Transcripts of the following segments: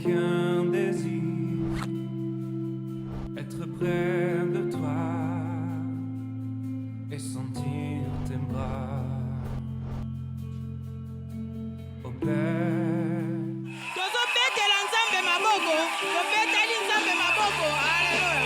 qu'un désir, être près de toi et sentir tes bras. Au Père, tozobetela nzambe maboko, tobeteli nzambe maboko. Haleluya.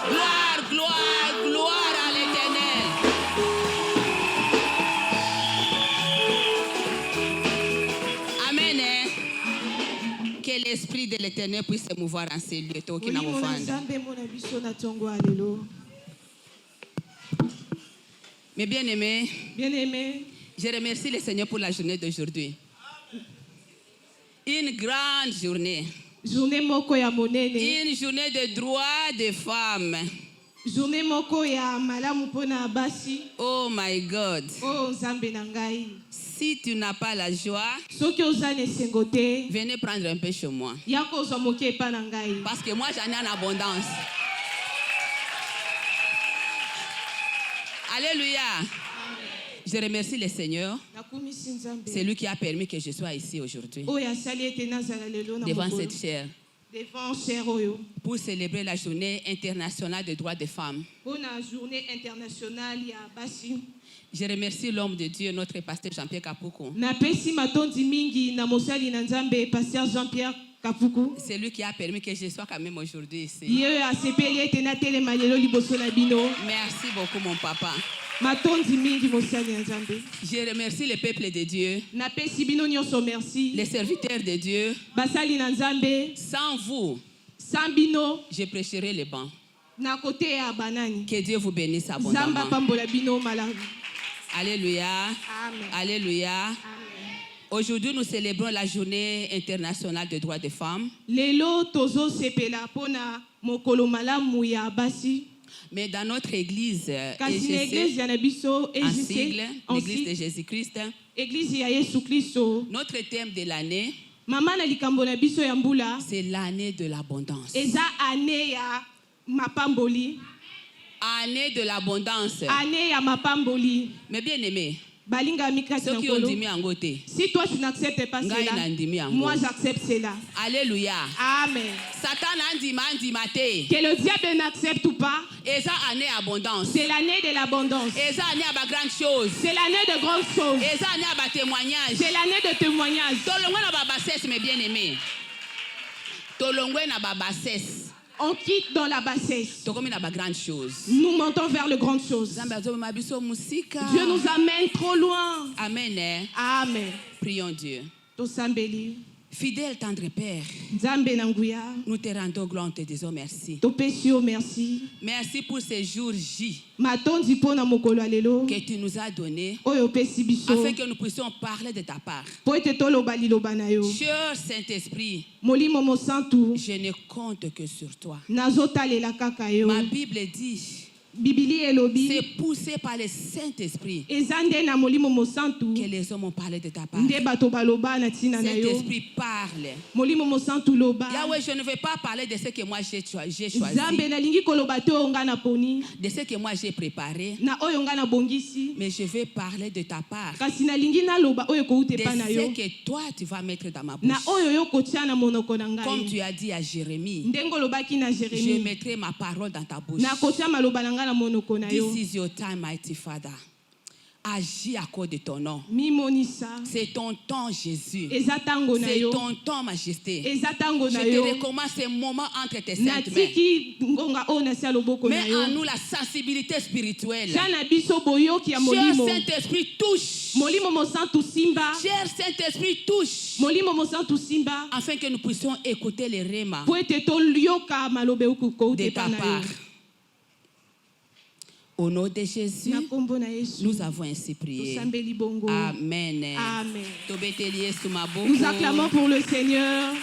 Gloire, gloire, gloire à l'Éternel. Amen. Que l'Esprit de l'Éternel puisse se mouvoir en ces lieux. Mes bien-aimés, je remercie le Seigneur pour la journée d'aujourd'hui. Une grande journée. Une journée de droits des femmes. Oh my God. Si tu n'as pas la joie, venez prendre un peu chez moi. Parce que moi j'en ai en abondance. Alléluia. Je remercie le Seigneur. C'est lui qui a permis que je sois ici aujourd'hui. Devant cette chair. Pour célébrer la journée internationale des droits des femmes. Je remercie l'homme de Dieu, notre pasteur Jean-Pierre Kapuku. C'est lui qui a permis que je sois quand même aujourd'hui ici. Merci beaucoup mon papa. Je remercie le peuple de Dieu, les serviteurs de Dieu. Sans vous, je prêcherai les bancs. Que Dieu vous bénisse abondamment. Alléluia. Amen. Alléluia. Amen. Aujourd'hui, nous célébrons la journée internationale des droits des femmes. Mais dans notre église, en sigle, l'église de Jésus-Christ, notre thème de l'année, c'est l'année de l'abondance. Année de l'abondance. Mais bien aimé, si toi tu n'acceptes pas cela, moi j'accepte cela. Alléluia. Amen. Satan que le diable n'accepte pas. C'est l'année de l'abondance. C'est l'année de grandes choses. C'est l'année de témoignage. Mes bien-aimés. On quitte dans la bassesse. Nous montons vers les grandes choses. Dieu nous amène trop loin. Amen. Amen. Prions Dieu. Fidèle tendre Père, nous te rendons gloire, te disons merci. Merci pour ces jours J que tu nous as donnés afin que nous puissions parler de ta part. Cher Saint-Esprit, je ne compte que sur toi. Ma Bible dit, c'est poussé par le Saint-Esprit que les hommes ont parlé de ta part. Saint-Esprit parle. Yahweh, je ne veux pas parler de ce que moi j'ai choisi, de ce que moi j'ai préparé, mais je veux parler de ta part, de ce que toi tu vas mettre dans ma bouche. Comme tu as dit à Jérémie, je mettrai ma parole dans ta bouche. This is your time, mighty Father. Agis à cause de ton nom. C'est ton temps, Jésus. C'est ton temps, Majesté. Je te recommande ces moments entre tes saintes mains. Mets en nous la sensibilité spirituelle. Cher Saint-Esprit, touche. Cher Saint-Esprit, touche. Afin que nous puissions écouter les rémas de ta part. Au nom de Jésus, nous avons ainsi prié. Amen. Amen. Nous acclamons pour le Seigneur.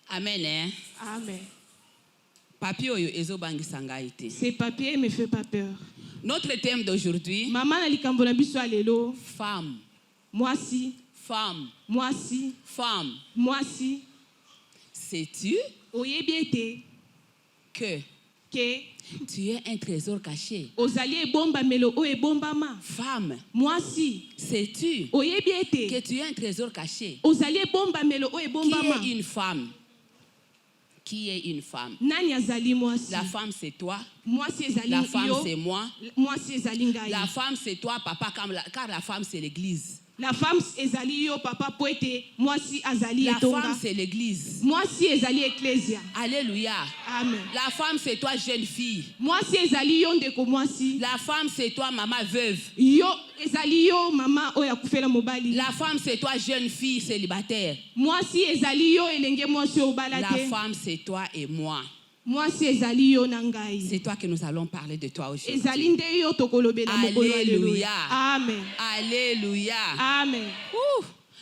Amen. Amen. Ces papiers ne me font pas peur. Notre thème d'aujourd'hui, femme. Moi si. Femme. Moi si. Femme. Moi si. Sais-tu que tu es un trésor caché? Femme, moi si. Sais-tu que tu es un trésor caché? Qui est une femme? Qui est une femme? La femme c'est toi. La femme c'est moi. La femme c'est toi, papa, car la femme c'est l'église. La femme ezali yo papa poete moi si azali etonga. La femme c'est l'église. Moi si ezali ecclesia. Alléluia. Amen. La femme c'est toi jeune fille. Moi si ezali yo ndeko moi si. La femme c'est toi maman veuve. Yo ezali yo mama oya kufela mobali. La femme c'est toi jeune fille célibataire. Moi si ezali yo elenge moi si obalate. La femme c'est toi et moi. Moi si ezali yo nangai. C'est toi que nous allons parler de toi aujourd'hui. Ezali nde yo tokolobela mokolo. Alléluia. Amen. Alléluia. Amen.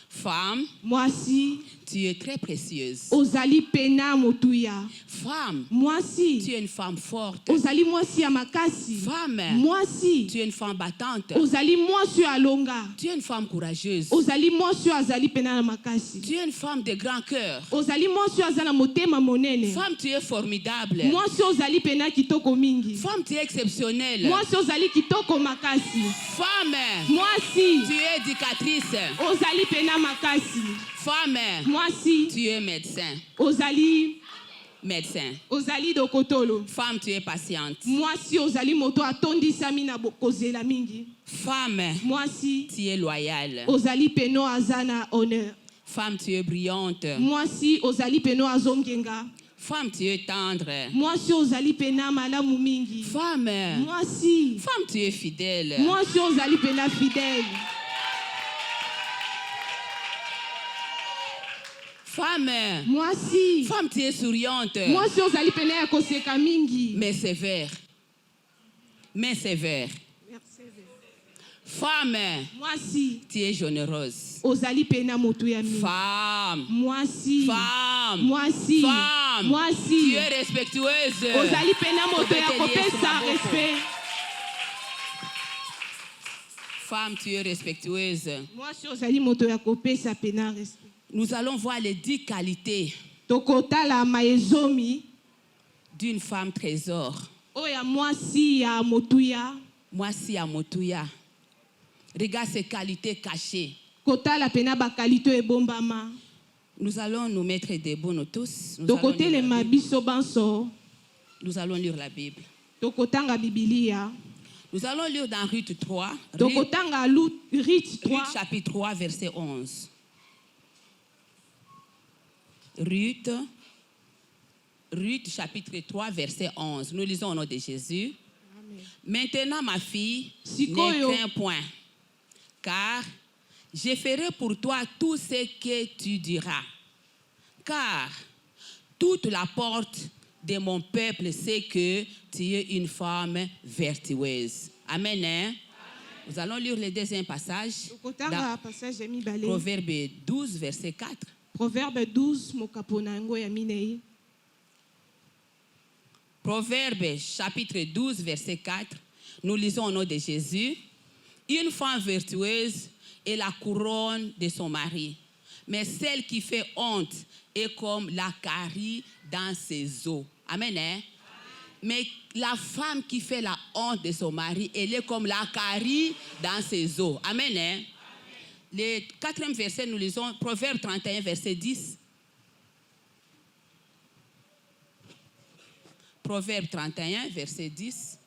Femme, moi si. Tu es très précieuse. Ozali pena motuya. Femme, moi si. Tu es une femme forte. Ozali moi si amakasi. Femme, moi si. Tu es une femme battante. Ozali moi si alonga. Tu es une femme courageuse. Ozali moi si azali pena makasi. Tu es une femme de grand cœur. Ozali moi si azala motema monene. Femme, tu es formidable. Moi si ozali pena kitoko mingi. Femme, tu es exceptionnelle. Moi si ozali kitoko makasi. Femme, moi si. Tu es éducatrice. Ozali pena makasi. Femme, moi si. Tu es médecin. Ozali médecin. Ozali dokotolo. Femme, tu es patiente. Moi si ozali moto atondisami na kozela mingi. Femme, moi si. Tu es loyale. Ozali peno azana honneur. Femme, tu es brillante. Moi si ozali peno azongenga. Femme, tu es tendre. Moi si ozali pena malamu mingi. Femme, moi si. Femme, tu es fidèle. Moi si ozali pena fidèle. Femme, moi si. Femme, tu es souriante. Moi si ozali pena ya koseka mingi. Mais sévère. Mais sévère. Femme, moi si. Tu es généreuse. Ozali pena moto ya mingi. Femme, moi si. Femme, moi si. Femme, moi si. Tu es respectueuse. Ozali pena moto ya kopesa respect. Femme, tu es respectueuse. Moi si ozali moto ya kopesa pena respect. Nous allons voir les 10 qualités d'une femme trésor. Moi si ya motuya. Moi si ya motuya. Regarde ces qualités cachées. Nous allons nous mettre debout nous tous. Nous allons lire la Bible. Nous allons lire dans Ruth 3. Ruth chapitre 3 verset 11. Ruth chapitre 3 verset 11. Nous lisons au nom de Jésus. Amen. Maintenant ma fille, ne crains point, car je ferai pour toi tout ce que tu diras. Car toute la porte de mon peuple sait que tu es une femme vertueuse. Amen. Hein? Nous allons lire le deuxième passage. Dans Proverbe 12 verset 4. Proverbe 12, mokapona ya minei. Proverbe chapitre 12, verset 4. Nous lisons au nom de Jésus. Une femme vertueuse est la couronne de son mari. Mais celle qui fait honte est comme la carie dans ses os. Amen. Hein? Mais la femme qui fait la honte de son mari, elle est comme la carie dans ses os. Amen. Hein? Le 4e verset, nous lisons Proverbe 31, verset 10. Proverbe 31, verset 10.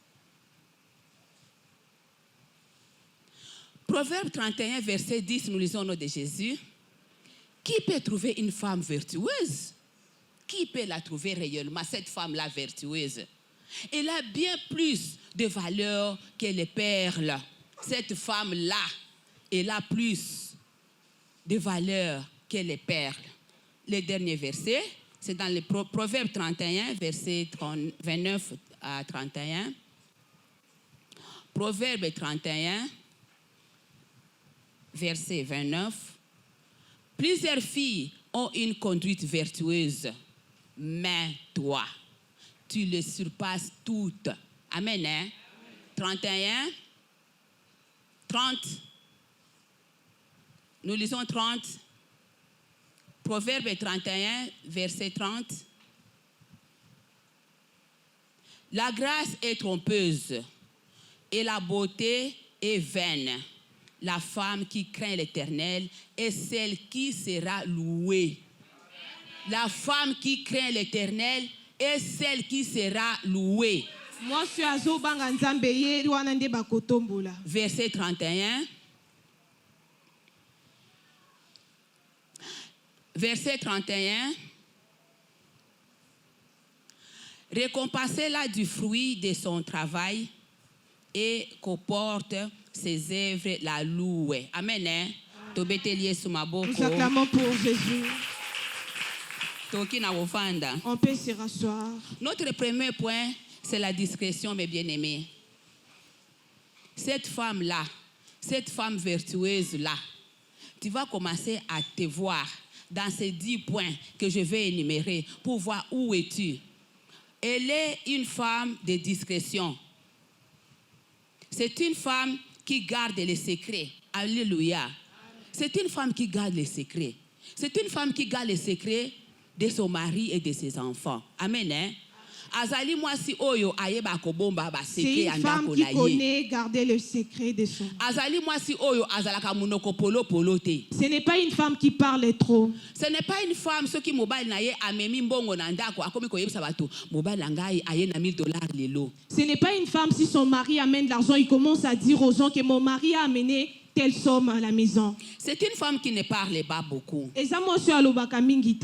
Proverbe 31, verset 10, nous lisons au nom de Jésus. Qui peut trouver une femme vertueuse? Qui peut la trouver réellement, cette femme-là vertueuse? Elle a bien plus de valeur que les perles. Cette femme-là, elle a plus de valeur que les perles. Le dernier verset, c'est dans le Proverbe 31, verset 29 à 31. Proverbe 31, verset 29. Plusieurs filles ont une conduite vertueuse, mais toi, tu les surpasses toutes. Amen, hein? 31, 30. Nous lisons 30. Proverbe 31, verset 30. La grâce est trompeuse et la beauté est vaine. La femme qui craint l'Éternel est celle qui sera louée. La femme qui craint l'Éternel est celle qui sera louée. Verset 31. Verset 31. Récompensez-la du fruit de son travail et qu'au porte ses œuvres la louent. Amen. Hein? Nous acclamons pour Jésus. On peut se rasseoir. Notre premier point, c'est la discrétion, mes bien-aimés. Cette femme-là, cette femme vertueuse-là, tu vas commencer à te voir dans ces 10 points que je vais énumérer pour voir où es-tu. Elle est une femme de discrétion. C'est une femme qui garde les secrets. Alléluia. C'est une femme qui garde les secrets. C'est une femme qui garde les secrets de son mari et de ses enfants. Amen. Hein? C'est une femme qui connaît garder le secret de son mari. Ce n'est pas une femme qui parle trop. Ce n'est pas une femme qui Ce n'est pas une femme si son mari amène de l'argent, il commence à dire aux gens que mon mari a amené telle somme à la maison. C'est une femme qui ne parle pas beaucoup. Et ça, moi, je suis à l'obakamingi.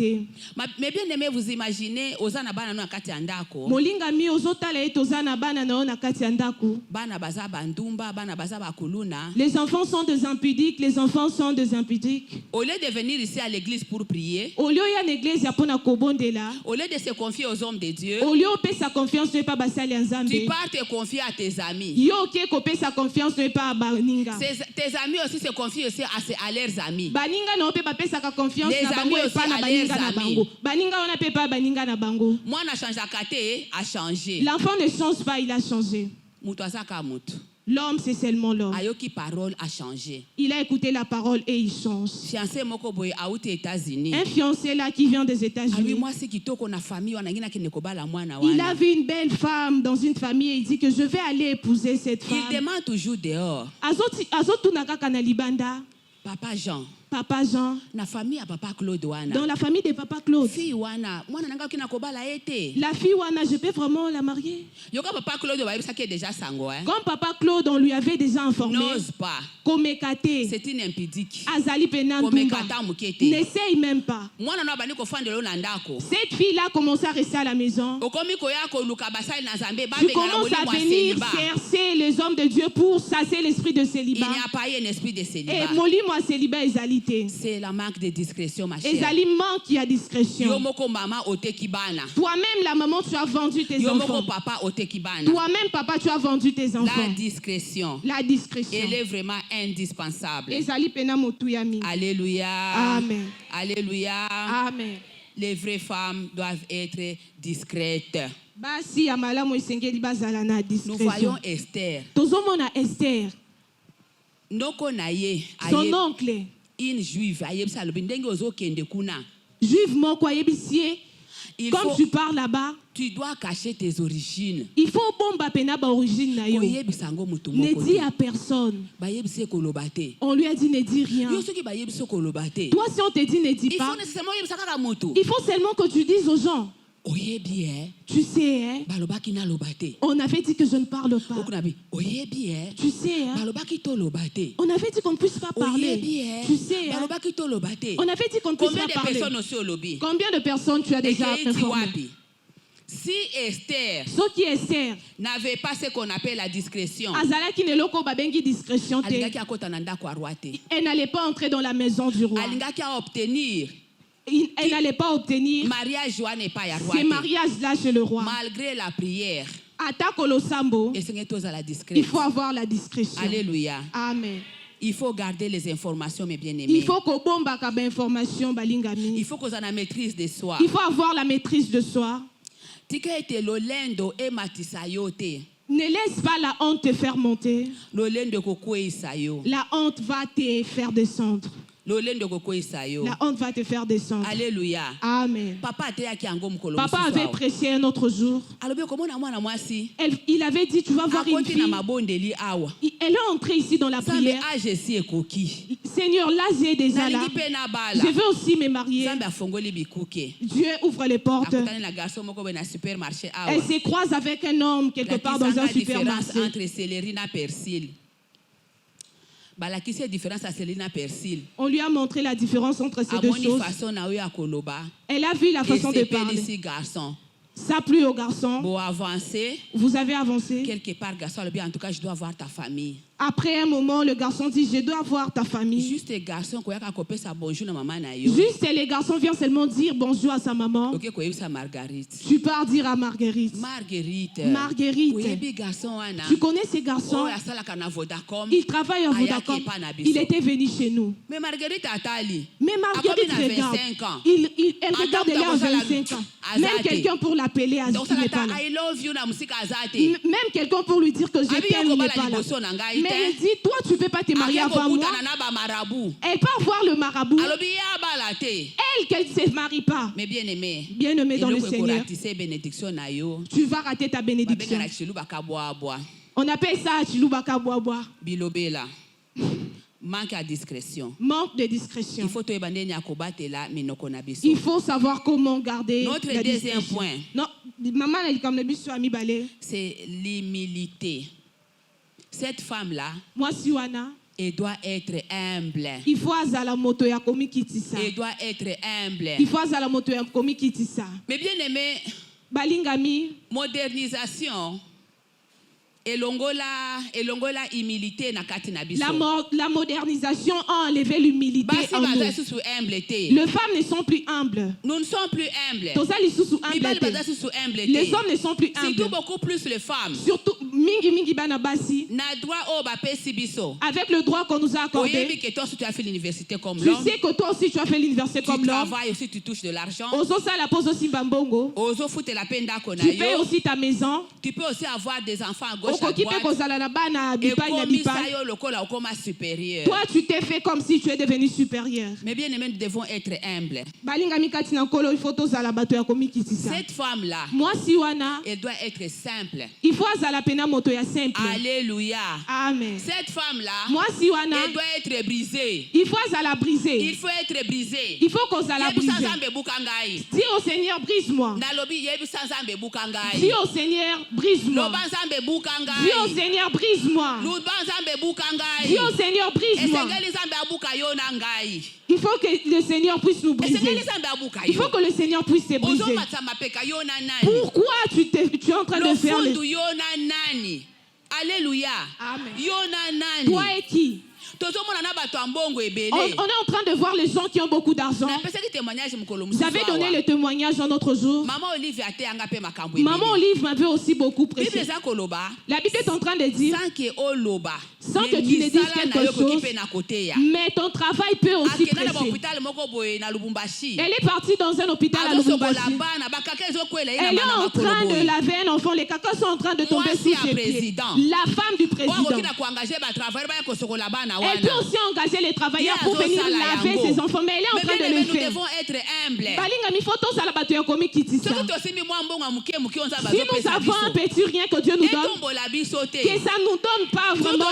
Mais bien aimé, vous imaginez, Ozana bana no akati andako. Molingami ozotala et Ozana bana no nakati andako. Bana baza bandumba, bana baza bakuluna. Les enfants sont des impudiques, les enfants sont des impudiques. Au lieu de venir ici à l'église pour prier, au lieu ya l'église ya pona kobondela, au lieu de se confier aux hommes de Dieu, au lieu de sa confiance ne pas basali nzambe. Tu pars te confier à tes amis. Yo ke kopé sa confiance ne pas baninga. Tes amis aussi se confient aussi à leurs amis. Baninga no pe papa sa confiance na bango et pas na baninga na bango. Baninga on pe pas baninga na bango. Moi na change akate a changé. L'enfant ne change pas, il a changé. Mutu asaka mutu. L'homme, c'est seulement l'homme. Ayoki parole a changé. Il a écouté la parole et il change. Fiancé moko boy a outé États-Unis. Un fiancé là qui vient des États-Unis. Moi c'est kitoko na famille wana ngina ki nekobala mwana wana. Il a vu une belle femme dans une famille et il dit que je vais aller épouser cette femme. Il demande toujours dehors. Azotu nakaka na libanda. Papa Jean. Papa Jean. Na famille à Papa Claude wana. Dans la famille de Papa Claude. Fille wana, mwana nanga kina kobala ete. La fille wana, je peux vraiment la marier. Yoka Papa Claude ba yebisa ki déjà sango hein. Comme Papa Claude on lui avait déjà informé. N'ose pas. Komekate. C'est une impudique. Azali penandumba. Komekata mukete. N'essaye même pas. Mwana na bani ko fandelo na ndako. Cette fille là commence à rester à la maison. Okomi ko ya ko luka basali na Nzambe ba benga na molimo à venir chercher les hommes de Dieu pour chasser l'esprit de célibat. Il n'y a pas un esprit de célibat. Et molimo à célibat ezalité. C'est la manque de discrétion, ma chère. Ezali manque ya discrétion. Yomoko mama oteki bana. Toi-même la maman tu as vendu tes enfants. Yomoko papa oteki bana. Toi-même papa tu as vendu tes enfants. La discrétion. La discrétion. Elle est vraiment indispensable. Ezali pena motu ya mingi. Alléluia. Amen. Alléluia. Amen. Les vraies femmes doivent être discrètes. Basi ya malamu esengeli bazala na discrétion. Nous voyons Esther. Tozomona Esther. Ndoko na ye. Son oncle. Une juive. Juive moko ayebisie. Comme tu pars là-bas, tu dois cacher tes origines. Il faut bomba pena ba origine na yo. Ne dis à personne. On lui a dit ne dis rien. Toi si on te dit ne dis pas. Il faut seulement que tu dises aux gens. Tu sais, hein? On avait dit que je ne parle pas. Tu sais, hein? On avait dit qu'on ne puisse pas parler. Tu sais, hein? On avait dit qu'on ne puisse pas parler. Combien de personnes tu as déjà informé? Si Esther n'avait pas ce qu'on appelle la discrétion, elle n'allait pas entrer dans la maison du roi. Elle n'allait pas obtenir ces mariages-là chez le roi. Malgré la prière, il faut avoir la discrétion. Alléluia. Amen. Il faut garder les informations, mes bien-aimés. Il faut qu'on bombe information. Il faut qu'on ait la maîtrise de soi. Il faut avoir la maîtrise de soi. Ne laisse pas la honte te faire monter. La honte va te faire descendre. La honte va te faire descendre. Alléluia. Amen. Papa avait prêché un autre jour. Il avait dit, tu vas voir une fille. Elle est entrée ici dans la prière. Seigneur, là j'ai déjà là. Je veux aussi me marier. Dieu ouvre les portes. Elle se croise avec un homme quelque part dans un supermarché. On lui a montré la différence entre ces deux choses. Elle a vu la façon de parler. Ça plut au garçon. Vous avez avancé. Quelque part, garçon, en tout cas, je dois voir ta famille. Après un moment, le garçon dit, je dois voir ta famille. Juste les garçons viennent seulement dire bonjour à sa maman. Tu pars dire à Marguerite. Marguerite. Tu connais ces garçons? Il travaille à Vodacom. Il était venu chez nous. Mais Marguerite regarde. Elle regarde, elle a 25 ans. Même quelqu'un pour l'appeler à même quelqu'un pour lui dire que je t'aime, il n'est pas là. Mais elle dit, toi tu ne peux pas te marier avant moi. Elle part voir le marabout. Elle, qu'elle ne se marie pas. Mais bien-aimé dans le Seigneur, tu vas rater ta bénédiction. On appelle ça Chilubaka Boaboa. Bilobela. Manque de discrétion. Manque de discrétion. Il faut savoir comment garder notre la deuxième point. Non, maman elle comme c'est l'humilité. Cette femme-là, elle doit être humble. Il faut azala moto ya komi kitisa. Elle doit être humble. Il faut azala moto ya komi kitisa. Mais bien aimé, balingami, modernisation. Elongola humilité na kati na biso. La modernisation a enlevé l'humilité en nous. Les femmes ne sont plus humbles. Nous ne sommes plus humbles. Les hommes ne sont plus humbles. Surtout beaucoup plus les femmes. Surtout mingi bana basi. Na droit au bapesi biso. Avec le droit qu'on nous a accordé. Tu as fait l'université comme l'homme. Tu sais que toi aussi tu as fait l'université comme l'homme. Tu travailles aussi, tu touches de l'argent. Ozo ça la pose aussi bambongo. Ozo foute la peine d'akona. Tu payes aussi ta maison. Tu peux aussi avoir des enfants à gauche. Toi, tu t'es fait comme si tu es devenu supérieur. Mais bien aimé, nous devons être humbles. Cette femme-là, elle doit être simple. Alléluia. Amen. Cette femme-là, elle doit être brisée. Il faut être brisée. Il faut qu'on la brise. Dis au Seigneur, brise-moi. Dis au Seigneur, brise-moi. Dis au Seigneur, brise-moi. Dis au Seigneur, brise-moi. Il faut que le Seigneur puisse nous briser. Il faut que le Seigneur puisse te briser. Pourquoi tu es en train de faire Alléluia. Amen. Toi et qui? On est en train de voir les gens qui ont beaucoup d'argent. Vous avez donné le témoignage un autre jour. Maman Olive m'avait aussi beaucoup prêché. La Bible est en train de dire, sans que tu ne dises quelque chose, mais ton travail peut aussi prêcher. Elle est partie dans un hôpital à Lubumbashi. Elle est en train de laver un enfant. Les cacas sont en train de tomber sous ses pieds. La femme du président. Elle peut aussi engager les travailleurs pour venir laver ses enfants, mais elle est en train de le faire. Nous devons être humbles. Si nous avons un petit rien que Dieu nous donne, que ça ne nous donne pas vraiment.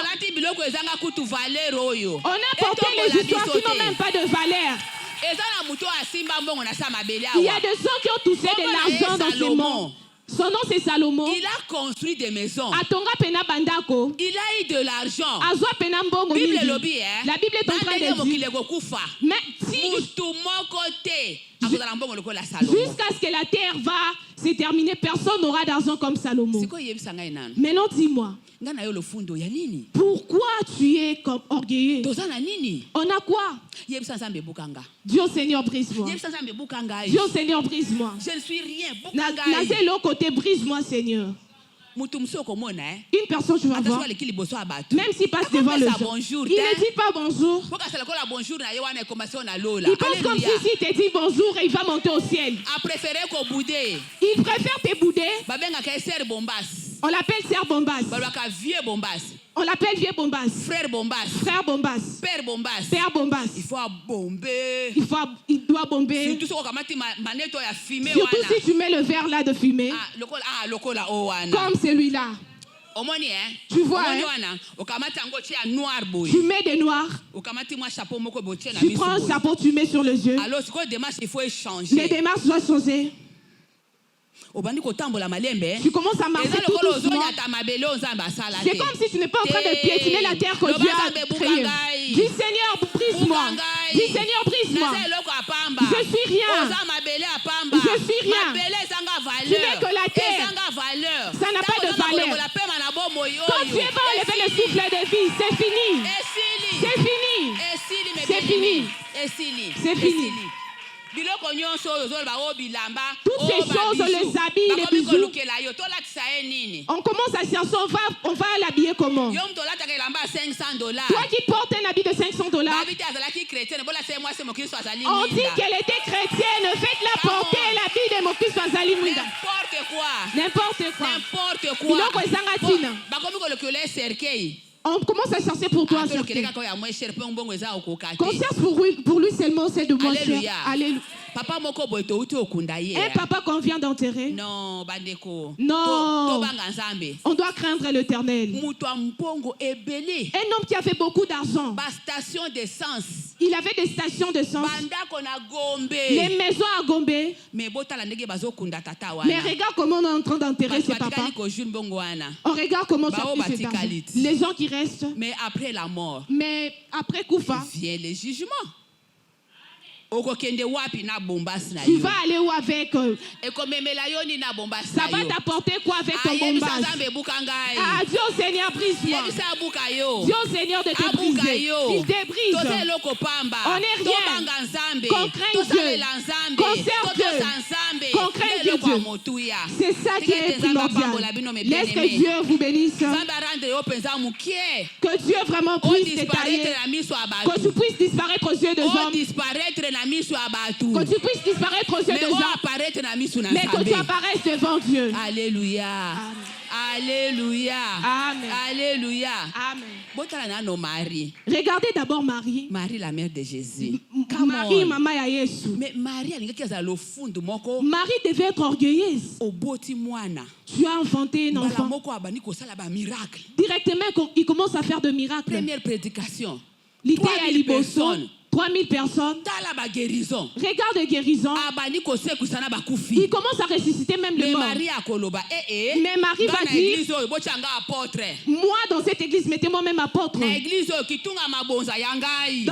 On a porté les histoires qui n'ont même pas de valeur. Il y a des gens qui ont touché de l'argent dans ces monts. Son nom c'est Salomon. Il a construit des maisons. Il a eu de l'argent. La Bible est en train de dire. Mais si jusqu'à ce que la terre va se terminer, personne n'aura d'argent comme Salomon. Maintenant dis-moi, pourquoi tu es comme orgueilleux? On a quoi? Dieu Seigneur, brise-moi. Dieu Seigneur, brise-moi. Je ne suis rien. Nasez l'autre côté, brise-moi Seigneur. Une personne tu vas voir, même s'il passe devant le jour, il ne dit pas bonjour. Il pense comme si te dit bonjour et il va monter au ciel. Il préfère te bouder. On l'appelle Sœur Bombas. On l'appelle Vieux Bombas. Frère Bombas. Frère Bombas. Père Bombas. Père Bombas. Il faut bomber. Il doit bomber. Surtout si tu mets le verre là de fumée. Comme celui-là. Tu vois, hein? Tu mets des noirs. Tu prends un chapeau, tu mets sur les yeux. Les démarches doivent changer. Tu commences à marcher tout doucement. C'est comme si tu n'es pas en train de piétiner la terre que Dieu a créée. Dis Seigneur, brise-moi. Dis Seigneur, brise-moi. Je suis rien. Je suis rien. Tu n'es que la terre. Ça n'a pas de valeur. Quand tu es pas enlevé le souffle de vie, c'est fini. C'est fini. C'est fini. C'est fini. Toutes ces choses, les habits, les bijoux. On commence à chercher, on va l'habiller comment? Toi qui portes un habit de $500, on dit qu'elle était chrétienne, faites-la porter l'habit de Moki Swazali Mwinda. N'importe quoi. On commence à chercher pour toi. Qu'on cherche pour lui seulement, c'est de moins cher. Alléluia. Un papa qu'on vient d'enterrer. Non. On doit craindre l'Éternel. Un homme qui avait beaucoup d'argent. Il avait des stations d'essence. Les maisons à Gombe. Mais regarde comment on est en train d'enterrer ses papas. On regarde comment ça fait cet argent. Les gens qui restent. Mais après la mort. Mais après Koufa. Vient le jugement. Tu vas aller où avec ça va t'apporter quoi avec ton bombas? Ah, Dieu Seigneur, brise-moi. Dieu Seigneur, de te briser. Il débrise. On n'est rien. Qu'on craigne Dieu. Qu'on serve Dieu. Qu'on craigne Dieu. C'est ça qui est primordial. Laisse que Dieu vous bénisse. Que Dieu vraiment puisse détailler. Que tu puisses disparaître aux yeux des hommes. Que tu puisses disparaître aux yeux des hommes. Mais que tu apparaisses devant Dieu. Alléluia. Alléluia. Amen. Alléluia. Amen. Regardez d'abord Marie. Marie, la mère de Jésus. Marie, maman ya Yesu. Mais Marie devait être orgueilleuse. Tu as inventé un enfant. Directement, il commence à faire de miracles. Première prédication. 3000 personnes. Regarde les guérisons. Il commence à ressusciter même les morts. Mais Marie va dire, moi dans cette église, mettez-moi même apôtre. Dans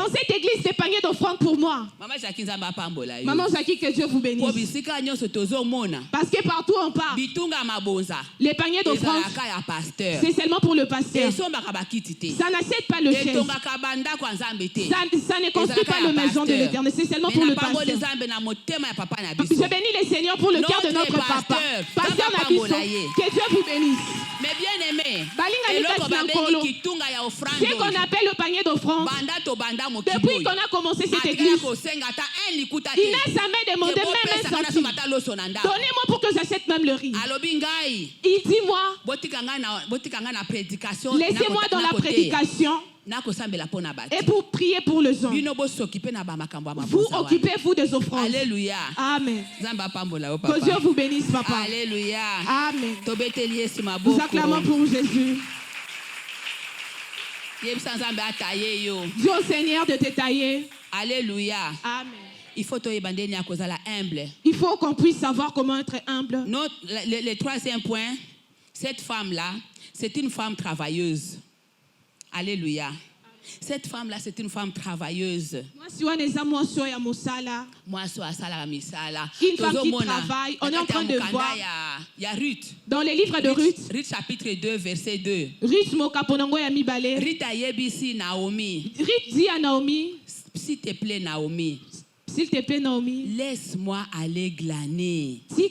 cette église, c'est panier d'offrande pour moi. Maman Jackie, que Dieu vous bénisse. Parce que partout on part, les paniers d'offrande, c'est seulement pour le pasteur. Ça n'accepte pas le chef. Ça ne construit pas la maison de l'Éternel, c'est seulement pour le pasteur. Je bénis le Seigneur pour le cœur de notre papa. Pasteur Nabiso, que Dieu vous bénisse. Mais bien aimé, ce qu'on appelle le panier d'offrande, depuis qu'on a commencé cette église, il n'a jamais demandé même un centime. Donnez-moi pour que j'achète même le riz. Il dit moi, laissez-moi dans la prédication et pour prier pour les gens. Vous occupez-vous des offrandes. Alléluia. Amen. Que Dieu vous bénisse, papa. Alléluia. Amen. Nous acclamons pour Jésus. Dieu Seigneur de te tailler. Alléluia. Amen. Il faut qu'on puisse savoir comment être humble. Le troisième point, cette femme-là, c'est une femme travailleuse. Alléluia. Cette femme-là, c'est une femme travailleuse. Une femme qui travaille. On est en train de voir. Il y a Ruth. Dans les livres de Ruth. Ruth chapitre 2, verset 2. Ruth a yebisi Naomi. Ruth dit à Naomi. S'il te plaît, Naomi. S'il te plaît, Naomi. Laisse-moi aller glaner. Le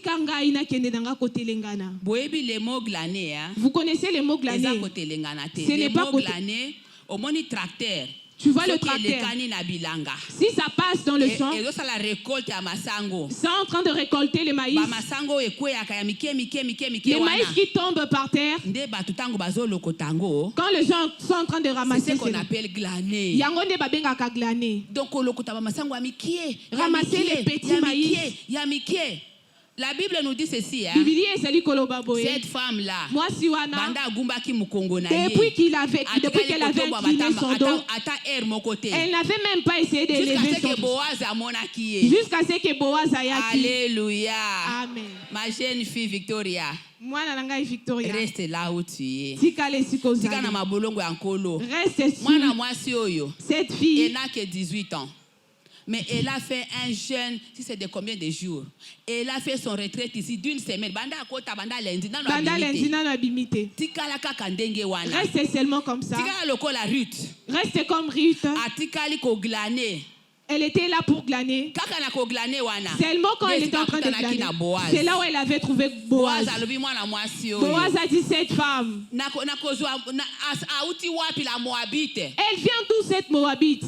mot glaner. Vous connaissez le mot glaner? Ce n'est pas glaner. Au moni tracteur. Tu vois le tracteur. Si ça passe dans le champ, c'est en train de récolter le maïs. Les maïs qui tombent par terre. Quand les gens sont en train de ramasser, c'est ce qu'on appelle glaner. Donc, ramasser les petits maïs. La Bible nous dit ceci, hein? Cette femme-là, depuis qu'elle avait incliné son dos, elle n'avait même pas essayé de lever son dos. Jusqu'à ce que Boaz aille. Alléluia. Amen. Ma jeune fille Victoria, reste là où tu es. Reste sûr. Cette fille, elle n'a que 18 ans. Mais elle a fait un jeûne, si c'est de combien de jours? Elle a fait son retraite ici d'une semaine. Reste seulement comme ça. Reste comme Ruth. Elle était là pour glaner. Seulement quand elle était en train de glaner. C'est là où elle avait trouvé Boaz. Boaz a dit cette femme. Elle vient d'où cette Moabite?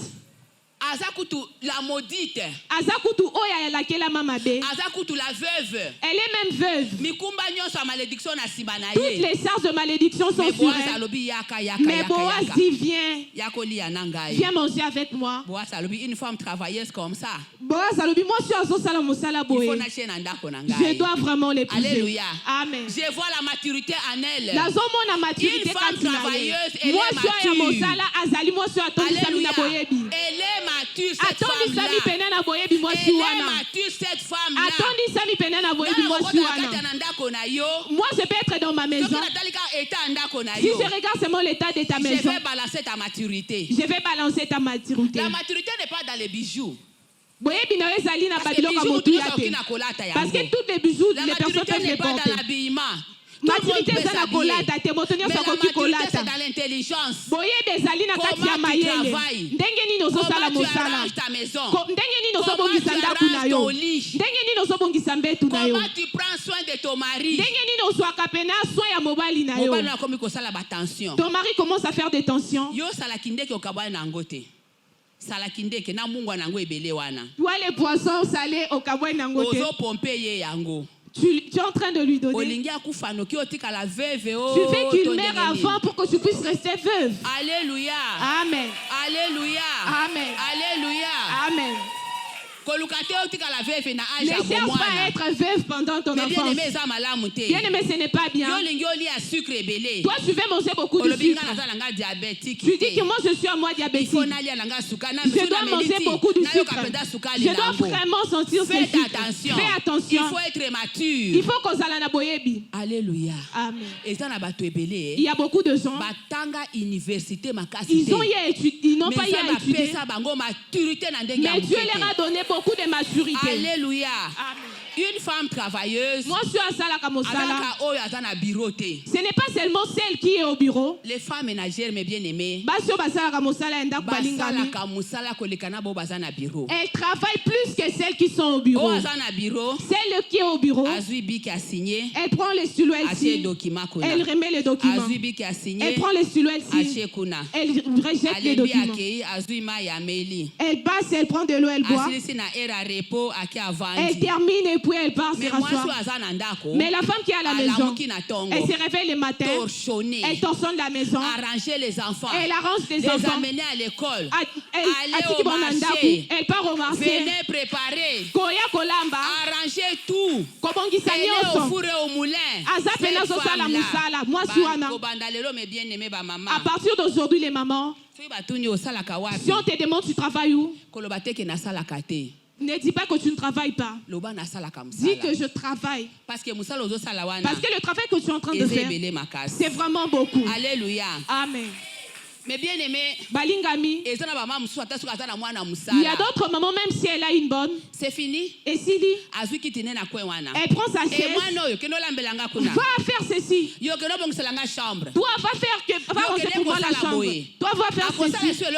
Azakutu la maudite. Azakutu oya la kela mama be. Azakutu la veuve. Elle est même veuve. Mikumba nyoso malédiction na sibana ye. Toutes les sortes de malédictions sont sur elle. Mais Boaz dit viens. Viens manger avec moi. Boaz alobi une femme travailleuse comme ça. Boaz alobi moi je suis azo sala mosala boye. Je dois vraiment l'épouser. Alléluia. Amen. Je vois la maturité en elle. La zone na maturité. Une femme travailleuse, elle est mature. Moi je suis mosala azali moi je suis atondi samina boyebi. Elle est mature cette femme-là. Elle est mature cette femme-là. Moi je peux être dans ma maison. Si je regarde seulement l'état de ta maison, je vais balancer ta maturité. Je vais balancer ta maturité. La maturité n'est pas dans les bijoux. Parce que tous les bijoux, les personnes peuvent les porter. Maturité c'est la colata, mais la maturité c'est dans l'intelligence. Comment tu travailles? Comment tu arranges ta maison? Comment tu arranges ton lit? Comment tu prends soin de ton mari? Ton mari commence à faire des tensions. Toi les poissons salés au kaboué nangote. Tu es en train de lui donner. Tu veux qu'il meure avant pour que tu puisses rester veuve. Alléluia. Amen. Alléluia. Amen. Alléluia. Amen. Ne cherche pas à être veuve pendant ton enfance. Bien-aimé, ce n'est pas bien. Toi, tu veux manger beaucoup de sucre. Tu dis que moi, je suis à moi diabétique. Je dois manger beaucoup de sucre. Je dois vraiment sentir ce sucre. Fais attention. Il faut être mature. Il faut qu'on s'alana boyebi. Alléluia. Amen. Il y a beaucoup de gens. Ils n'ont pas eu à étudier. Mais Dieu leur a donné beaucoup de maturité. Alléluia. Amen. Une femme travailleuse. Moi, je suis à Salaka Mosala. Ce n'est pas seulement celle qui est au bureau. Les femmes ménagères, mes bien-aimés. Elles travaillent plus que celles qui sont au bureau. Celle qui est au bureau, elle prend les stylos, elle remet les documents. Elle prend les stylos, elle rejette les documents. Elle passe, elle prend de l'eau, elle boit. Elle termine et puis elle part se rasseoir. Mais la femme qui est à la maison, elle se réveille le matin, elle torchonne la maison, arranger les enfants, elle arrange les enfants, amener à l'école, aller au marché, elle part au marché, venez préparer, arranger tout, aller au four et au moulin. À partir d'aujourd'hui, les mamans, si on te demande tu travailles où, Ne dis pas que tu ne travailles pas. Dis que je travaille. Parce que le travail que tu es en train de faire, c'est vraiment beaucoup. Alléluia. Amen. Mais bien aimé, Balingami, il y a d'autres mamans, même si elle a une bonne, c'est fini. Et Sili, elle prend sa chaise, va faire ceci. Toi, va faire que, va ranger pour moi la chambre. Toi, va faire ceci. Elle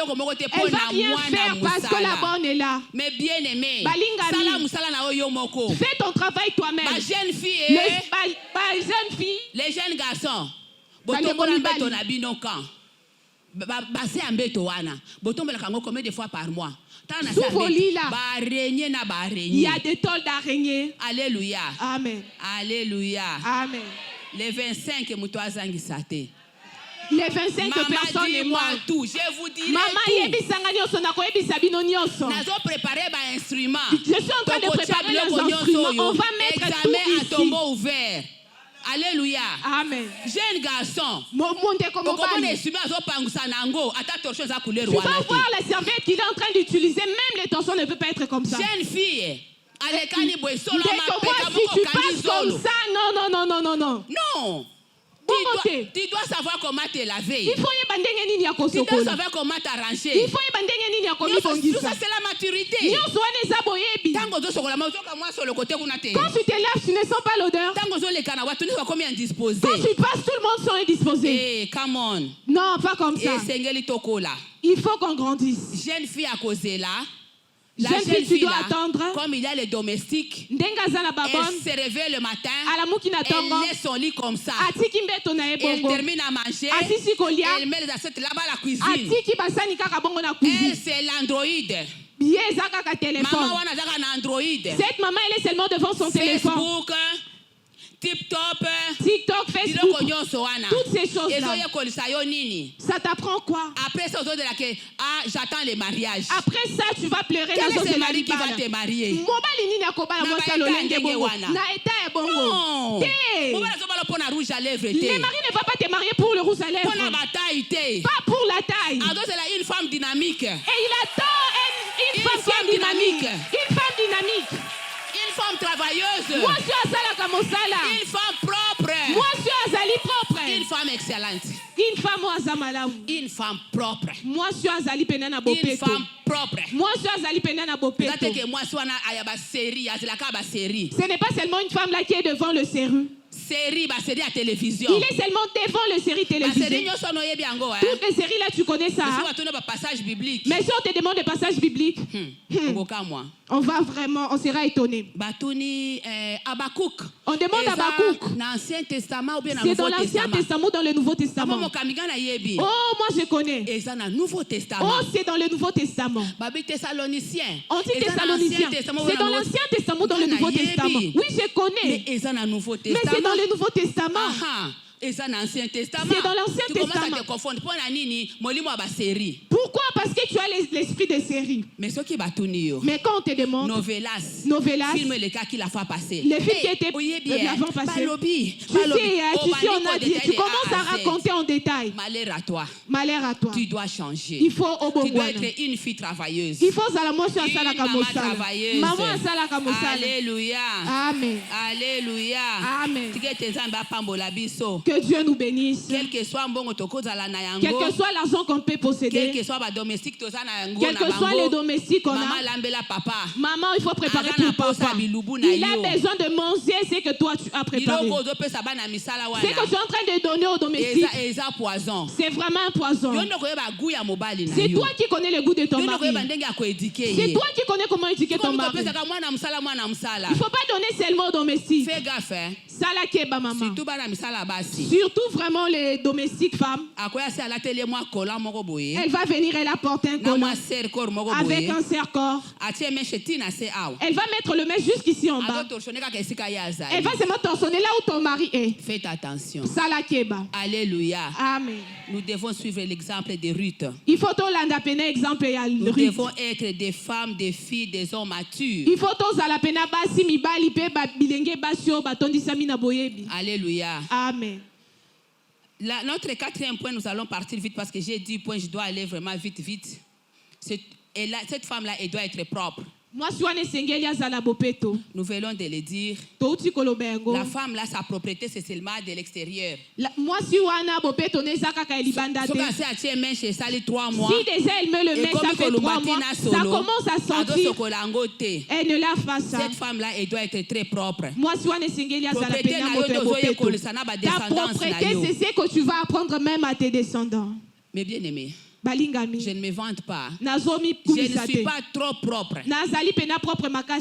va rien faire parce que la bonne est là. Mais bien aimé, Balingami, fais ton travail toi-même. Ma jeune fille, les jeunes garçons, combien de fois par mois? Il y a des tôles d'araignée. Alléluia. Amen. Alléluia. Amen. Les 25 les 25 personnes et moi. Tout. Je vous dis. Maman, je suis en train de préparer les instruments. On va mettre tout ici. Tombeau ouvert. Alléluia. Amen. Jeune garçon. Tu vas voir la serviette qu'il est en train d'utiliser. Même les torchons ne peuvent pas être comme ça. Jeune fille. Dès que moi, si tu passes comme ça, non. Non. Tu dois savoir comment te laver. Il faut tu dois savoir comment t'arranger. Il faut tout ça, c'est la maturité. Quand tu te laves, tu ne sens pas l'odeur. Quand tu passes, tout le monde sera indisposé. Hey, come on. Non, pas comme ça. Il faut qu'on grandisse. Jeune fille à causer là. La jeune fille doit attendre. Comme il y a les domestiques, elle se réveille le matin, elle laisse son lit comme ça. Elle termine à manger, elle met les assiettes là-bas à la cuisine. Elle, c'est l'Android. Maman, on a un Android. Cette maman, elle est seulement devant son téléphone. Facebook, TikTok, Facebook, toutes ces choses-là. Ça t'apprend quoi? Après ça, j'attends les mariages. Après ça, tu vas pleurer dans ce ce mari qui va te marier. Non. Les maris ne vont pas te marier pour le rouge à lèvres. Pas pour la taille. Une femme dynamique. Et il attend une femme dynamique. Une femme dynamique. Une femme travailleuse. Moi, je suis une femme propre. Moi, je suis propre. Une femme excellente. Une femme Une femme propre. Moi, je suis une femme propre. Moi, je suis Ce n'est pas seulement une femme là qui est devant le série. Série à télévision. Il est seulement devant le série télévisée. Toutes les séries là, tu connais ça. Mais si on te demande le passage biblique, on va vraiment, on sera étonné. On demande à Habakkuk. C'est dans l'Ancien Testament ou dans le Nouveau Testament? Oh, moi je connais. Oh, c'est dans le Nouveau Testament. On dit Thessaloniciens. C'est dans l'Ancien Testament ou dans le Nouveau Testament? Oui, je connais. Mais c'est dans le Nouveau Testament. C'est dans l'Ancien Testament. C'est dans l'Ancien Testament. Tu commences à te confondre. Pourquoi? Parce que tu as l'esprit de série. Mais quand on te demande Novelas, film les cas qui la fois passé. Les films qui étaient l'avant passé. Tu commences à raconter en détail. Malheur à toi. Malheur à toi. Tu dois changer. Il faut tu dois être une fille travailleuse. Il faut maman travailleuse. Maman Alléluia. Amen. Alléluia. Amen. Que Dieu nous bénisse. Quel que soit l'argent qu'on peut posséder. Quel que soit les domestiques qu'on a. Maman, il faut préparer pour papa. Il a besoin de manger ce que toi tu as préparé. Ce que tu es en train de donner aux domestiques, c'est vraiment un poison. C'est toi qui connais le goût de ton mari. C'est toi qui connais comment éduquer ton mari. Il ne faut pas donner seulement aux domestiques. Fais gaffe. Maman. Surtout vraiment les domestiques femmes. Elle va venir, elle apporte un collant avec un serre-corps. Elle va mettre le mec jusqu'ici en bas. Elle va seulement torsionner là où ton mari est. Faites attention. Alléluia. Amen. Nous devons suivre l'exemple de Ruth. Il faut exemple Nous devons être des femmes, des filles, des hommes matures. Il faut Alléluia. Amen. Notre quatrième point, nous allons partir vite parce que j'ai 10 points, je dois aller vraiment vite. Cette femme-là, elle doit être propre. Nous venons de le dire. La femme là, sa propriété, c'est seulement de l'extérieur. Si elle 3 mois, déjà elle met le met, ça fait 3 mois, ça commence à sentir. Elle ne lave pas ça. Cette femme là, elle doit être très propre. Ta propreté, c'est ce que tu vas apprendre même à tes descendants. Mais bien aimé, je ne me vante pas. Je ne suis pas trop propre.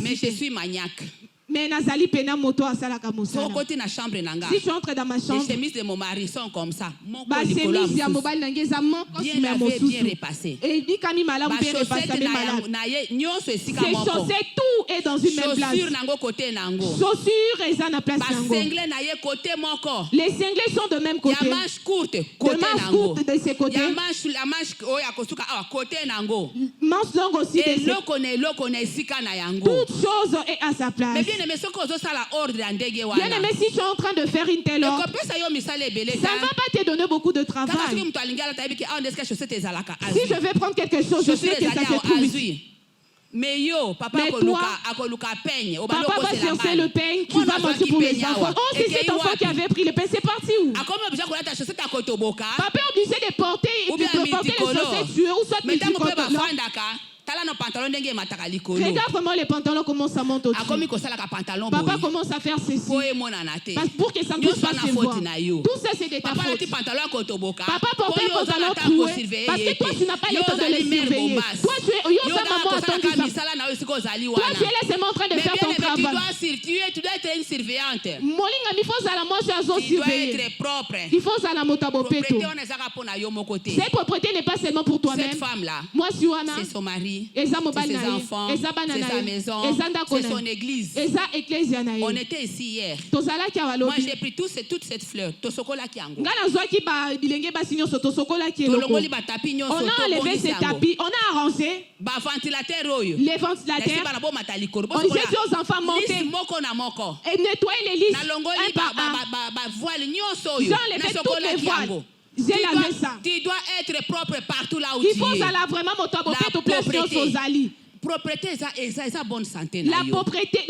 Mais je suis maniaque. Mais nazali pena moto asalaka Si mosala. tu entres dans ma chambre, les chemises de mon mari sont comme ça. Ba chemise ya mobali na ngeza moko bien sima lavé, bien mosusu. repassé. Et bi kami malamu bien repassé malade. Ces Ces chaussettes tout est dans une même place. Chaussures eza na place nango. Les cinglés sont de même côté. Il y a manche courte De côté manche nango. courte de ce côté. Il y a manche oya kosuka côté nango. Manche longue aussi Et de ce côté. lokone sika na yango. Toute chose est à sa place. Mais bien aimé, ce que ça la ordre en dégué wana. Bien aimé, si tu es en train de faire une telle ordre, ça ne va pas te donner beaucoup de travail. Si je vais prendre quelque chose, je sais que ça se trouve ici. Mais yo, papa va chercher le peigne, tu vas mentir pour les enfants. Oh, c'est cet enfant qui avait pris le peigne, c'est parti où? Papa est obligé de porter les chaussettes sur où soit mes regarde comment les pantalons commencent à monter au-dessus. Papa commence à faire ceci. Pour que ça ne puisse pas se voir. Tout ça, c'est de ta faute. Papa portait un pantalon troué parce que toi, tu n'as pas le temps de les surveiller. Toi, tu es maman attendue. Toi, tu es là seulement en train de faire ton travail. Tu dois être une surveillante. Tu dois être propre. Il faut ça la motabopeto. Cette propriété n'est pas seulement pour toi-même. Cette femme-là, c'est son mari. C'est ses enfants, c'est sa maison, c'est son église. On était ici hier. Moi j'ai pris toute cette fleur. On a enlevé ces tapis, on a arrangé les ventilateurs. On dit aux enfants monter et nettoyer les listes un par un. J'ai enlevé toutes les voiles. J'ai lavé ça. Tu dois être propre partout là où tu es. Il faut ça là vraiment mon propreté, c'est bonne santé. La propreté,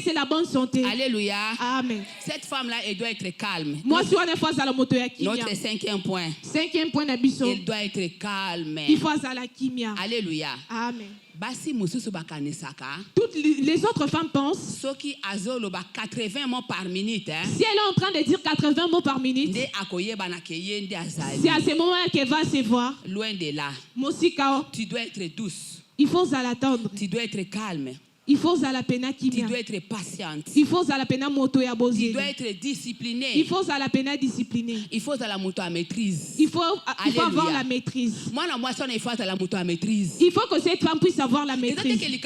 c'est la bonne santé. Alléluia. Amen. Cette femme-là, elle doit être calme. Moi, si on est face à la moto ya kimia. Notre 5e point. 5e point d'abisso. Elle doit être calme. Il faut à la kimia. Alléluia. Amen. Basi mususu bakanisaka. Toutes les autres femmes pensent. Soki azolo ba 80 mots par minute. Si elle est en train de dire 80 mots par minute. C'est à ce moment-là qu'elle va se voir. Loin de là. Mosikao. Tu dois être douce. Il faut à l'attendre. Tu dois être calme. Il faut à la pena kimia. Tu dois être patiente. Il faut à la pena moto ya bozi. Tu dois être discipliné. Il faut à la pena discipliné. Il faut à la moto à maîtrise. Il faut avoir la maîtrise. Moi il faut à la moto à maîtrise. Il faut que cette femme puisse avoir la maîtrise. Ce n'est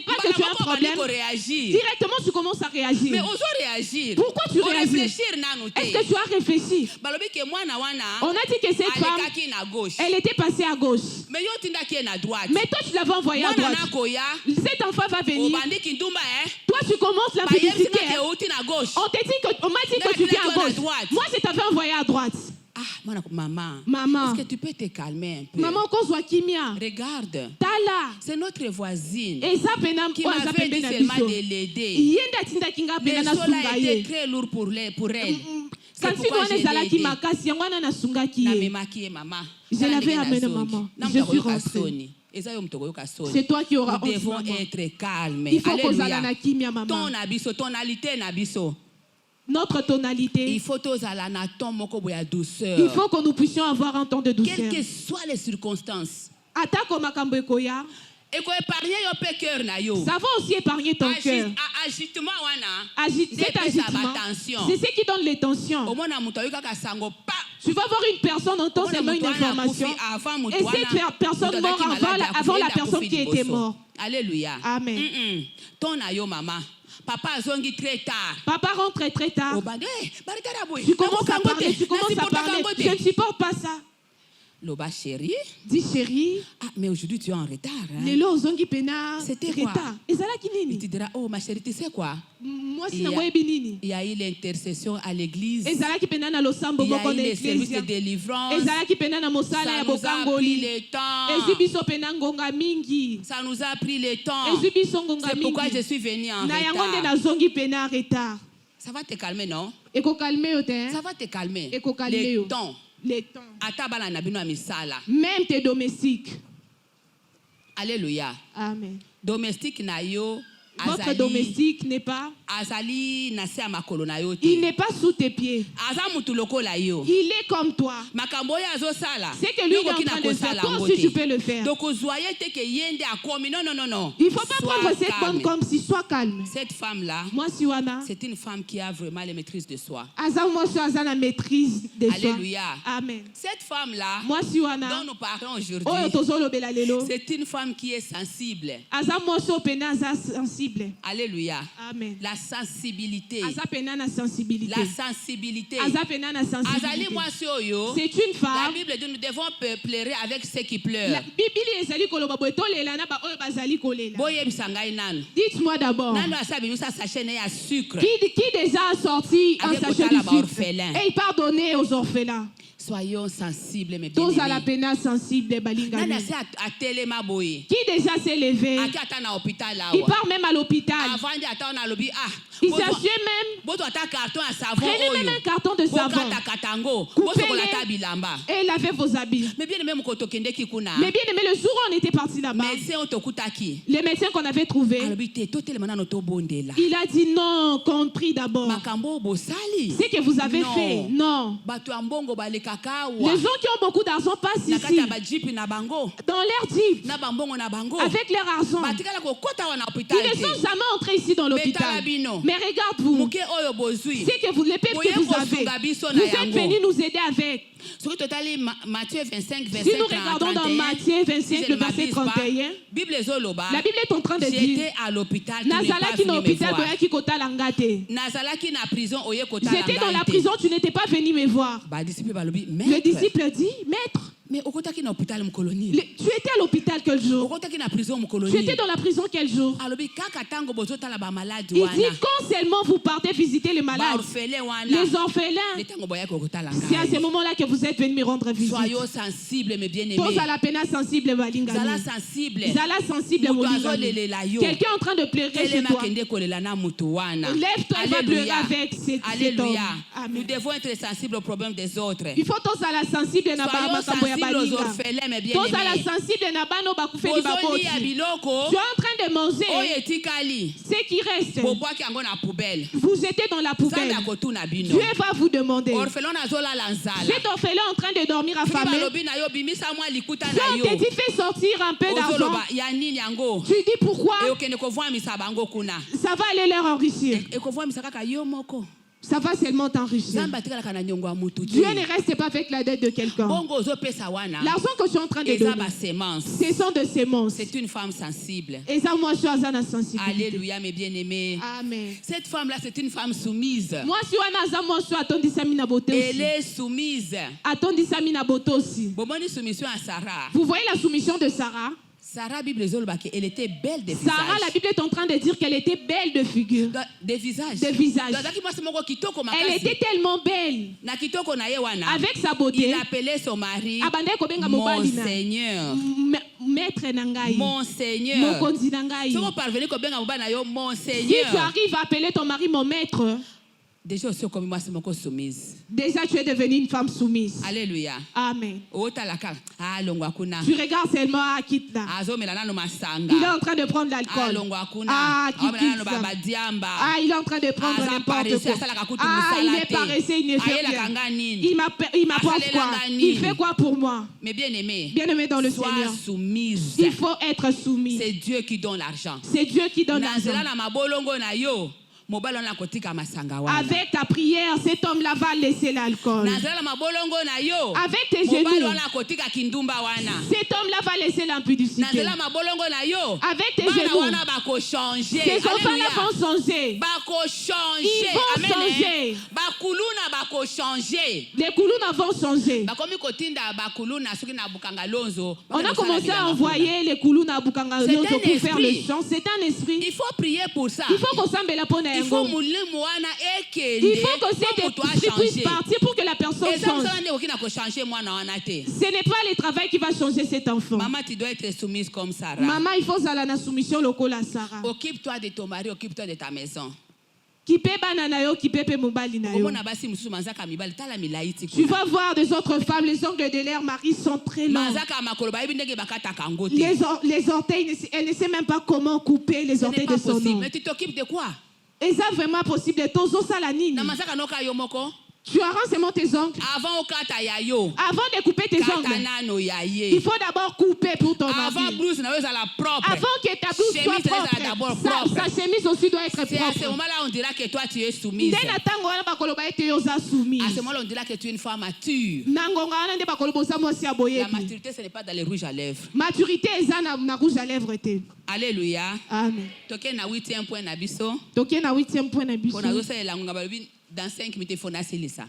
pas que tu as un problème. Directement tu commences à réagir. Mais osons réagir. Pourquoi tu réagis? Est-ce que tu as réfléchi? On a dit que cette femme, elle était passée à gauche. Mais toi tu l'avais envoyée à droite. Cet enfant va venir. Toi tu commences la publicité. On t'a dit on m'a dit que tu viens à gauche. Moi je t'avais envoyé à droite. Maman, est-ce que tu peux te calmer un peu? Maman, regarde. C'est notre voisine qui m'avait dit seulement de l'aider. Mais cela a été très lourd pour elle. C'est pourquoi je l'ai aidé. Je l'avais amené maman. Je suis rentrée. C'est toi qui auras honte. Nous devons être calmes. Il faut qu'on tonalité nabiso. Notre tonalité. Il faut douceur. Il faut que nous puissions avoir un temps de douceur. Quelles que soient les circonstances. Ça va aussi épargner ton cœur. Cet agitement, c'est ce qui donne les tensions. Tu vas voir une personne, entend seulement une information. Et cette personne mort avant la personne qui était morte. Alléluia. Amen. Maman. Papa zongi très tard. Papa rentre très tard. Tu commences à parler. Je ne supporte pas ça. Loba chérie. Dis chérie. Ah, mais aujourd'hui tu es en retard. Lelo zongi pena. C'était quoi? Et ça là qui tu diras, oh ma chérie, tu sais quoi? Il y a eu l'intercession à l'église. Il y a eu les services de délivrance. Ça nous a pris le temps. Ça nous a pris le temps. C'est pourquoi je suis venue en retard. Ça va te calmer, non? Ça va te calmer. Le temps. Même tes domestiques. Alléluia. Amen. Domestique na yo. Votre domestique n'est pas. Il n'est pas sous tes pieds. Il est comme toi. C'est que lui est en train de faire. Toi aussi tu peux le faire. Il ne faut pas prendre cette femme comme si soit calme. Cette femme-là, c'est une femme qui a vraiment la maîtrise de soi. Alléluia. Amen. Cette femme-là, dont nous parlons aujourd'hui, c'est une femme qui est sensible. Alléluia. Amen. La sensibilité. La sensibilité. La sensibilité. C'est une femme. La Bible dit nous devons pleurer avec ceux qui pleurent. Dites-moi d'abord. Qui déjà a sorti un sachet de sucre et il pardonnait aux orphelins. Soyons sensibles, mes bien-aimés. Qui déjà s'est levé? Il part même à l'hôpital. Il s'assied même. Prenez même un carton de savon. Coupez-les et lavez vos habits. Mais bien aimé, le jour où on était parti là-bas, les médecins qu'on avait trouvés, il a dit non, qu'on prie d'abord. C'est que vous avez fait. Non. Les gens qui ont beaucoup d'argent passent ici. Dans leur jeep. Avec leur argent. Ils ne sont jamais entrés ici dans l'hôpital. Mais regarde-vous. C'est que vous, les peuples que vous avez, vous êtes venus nous aider avec. Si nous regardons dans Matthieu 25, le verset 31, la Bible est en train de dire j'étais à l'hôpital, j'étais dans la prison, tu n'étais pas venu me voir. Le disciple dit, maître, tu étais à l'hôpital quel jour? Tu étais dans la prison quel jour? Il dit quand seulement vous partez visiter les malades, les orphelins, c'est à ce moment-là que vous êtes venus me rendre visite. Soyons sensibles, mes bien-aimés. Zala sensible, quelqu'un est en train de pleurer chez toi. Lève-toi et va pleurer avec cet homme. Nous devons être sensibles aux problèmes des autres. Il faut tous à la sensible aux orphelins, mes bien-aimés. Tu es en train de manger ce qui reste. Vous étiez dans la poubelle. Dieu va vous demander. Cet orphelin est en train de dormir affamé. Quand tu fais sortir un peu d'argent, tu dis pourquoi? Ça va aller leur enrichir. Ça va seulement t'enrichir. Dieu ne reste pas avec la dette de quelqu'un. L'argent que je suis en train de donner, ce sont des sémences. C'est une femme sensible. Et ça, moi, je suis à la sensibilité. Alléluia, mes bien-aimés. Amen. Cette femme-là, c'est une femme soumise. Elle est soumise. Vous voyez la soumission de Sarah? Sarah, elle était belle de visage. Sarah, la Bible est en train de dire qu'elle était belle de figure. De visage. De visage. Elle était tellement belle. Avec sa beauté. Il appelait son mari mon Seigneur. Maître Nangaï. Mon Seigneur. Si tu arrives à appeler ton mari mon maître, déjà aussi comme moi c'est mon soumise. Déjà tu es devenue une femme soumise. Alléluia. Amen. Tu regardes seulement à Kitla. Il est en train de prendre l'alcool. Il est en train de prendre n'importe quoi. Il est paresseux, il ne fait rien. Il m'apporte quoi? Il fait quoi pour moi? Mais bien-aimé dans le Seigneur. Soumise. Il faut être soumis. C'est Dieu qui donne l'argent. C'est Dieu qui donne l'argent. Avec ta prière, cet homme-là va laisser l'alcool. Avec tes genoux, cet homme-là va laisser l'impudicité. Avec tes genoux, ces enfants-là vont changer. Ils vont changer. Les Kuluna vont changer. On a commencé à envoyer les Kuluna à Bukangalonzo pour faire le chant. C'est un esprit. Il faut prier pour ça. Il faut qu'on s'embelle pour nous. Il faut que cette esprit puisse partir pour que la personne change. Ce n'est pas le travail qui va changer cet enfant. Maman, tu dois être soumise comme Sarah. Maman, il faut aller la soumission lokola Sarah. Occupe-toi de ton mari, occupe-toi de ta maison. Tu vas voir des autres femmes, les ongles de leur mari sont très longs. Les orteils, elle ne sait même pas comment couper les orteils de son homme. Mais tu t'occupes de quoi? Et ça vraiment possible. Tu arranges seulement tes ongles. Avant de couper tes ongles, il faut d'abord couper pour ton mari. Avant que ta blouse soit propre, sa chemise aussi doit être propre. C'est à ce moment-là on dira que toi tu es soumise. À ce moment-là on dira que tu es une femme mature. La maturité ce n'est pas dans les rouges à lèvres. Maturité na rouge à lèvres. Alléluia. Amen. Toke na 8e point na biso. Dans 5 minutes, il faut naître ça.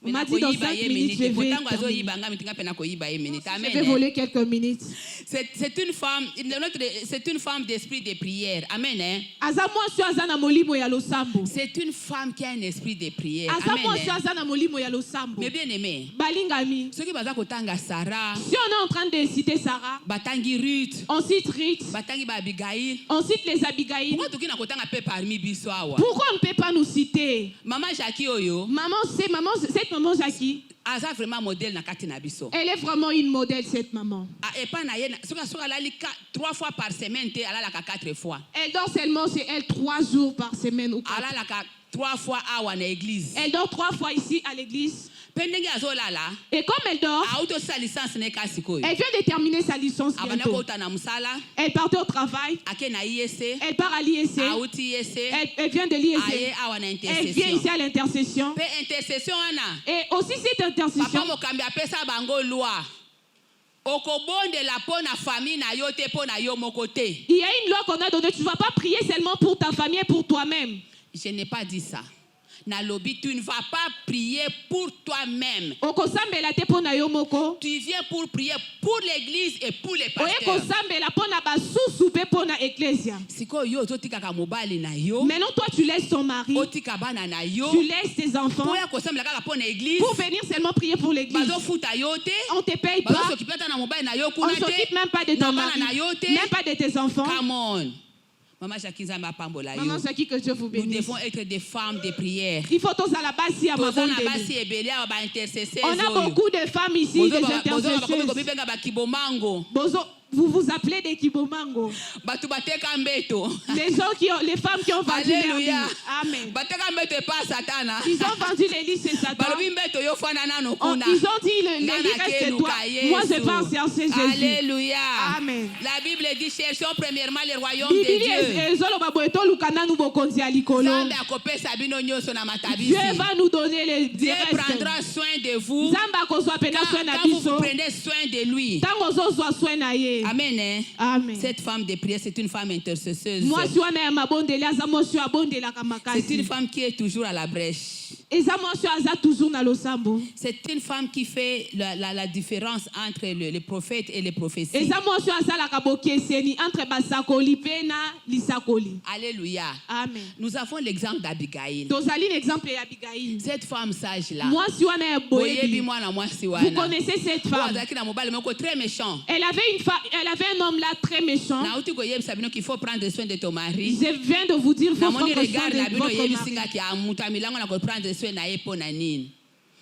On m'a dit dans 5 minutes, je vais voler quelques minutes. C'est une femme d'esprit de prière. Amen. Hein? C'est une femme qui a un esprit de prière. Amen. Mais bien aimé, ceux qui Sarah, si on est en train de citer Sarah, on cite Ruth, on cite les Abigail. Pourquoi on ne peut pas nous citer? Maman Jackie, cette maman Jackie, elle est vraiment une modèle, cette maman. 3 fois par semaine, elle a 4 fois. Elle dort seulement chez elle 3 jours par semaine. Ou 3 fois à l'église. Elle dort 3 fois ici à l'église. Et comme elle dort, elle vient de terminer sa licence bientôt. Elle partait au travail. Elle part à l'IEC. Elle vient de l'IEC. Elle vient ici à l'intercession. Et aussi cette intercession, il y a une loi qu'on a donnée. Tu ne vas pas prier seulement pour ta famille et pour toi-même. Je n'ai pas dit ça. Nalobi, tu ne vas pas prier pour toi-même. Tu viens pour prier pour l'église et pour les pasteurs. Maintenant, toi, tu laisses ton mari. Tu laisses tes enfants. Pour venir seulement prier pour l'église. On ne te paye pas. On ne s'occupe même pas de ton mari. Même pas de tes enfants. Come on. Maman Jackie, que Dieu vous bénisse. Nous devons être des femmes de prière. Il faut tous à la base ici à ma bonne. On a beaucoup de femmes ici, des intercesseurs. Vous vous appelez des Kibomango. Les femmes qui ont vendu leur vie. Amen. Ils ont vendu les lits chez Satan. Ils ont dit les lits restent chez toi. Moi je pense chercher Jésus. Alléluia. Amen. La Bible dit cherchons premièrement le royaume de Dieu. Dieu va nous donner les Dieu prendra soin de vous quand vous prenez soin de lui. Amen. Hein? Amen. Cette femme de prière, c'est une femme intercesseuse. C'est une femme qui est toujours à la brèche. C'est une femme qui fait la différence entre les prophètes et les prophéties. Alléluia. Amen. Nous avons l'exemple d'Abigail. Cette femme sage-là. Vous connaissez cette femme. Très méchant. Elle avait un homme là très méchant. Il faut prendre soin de ton mari. Je viens de vous dire, il faut prendre soin de votre mari.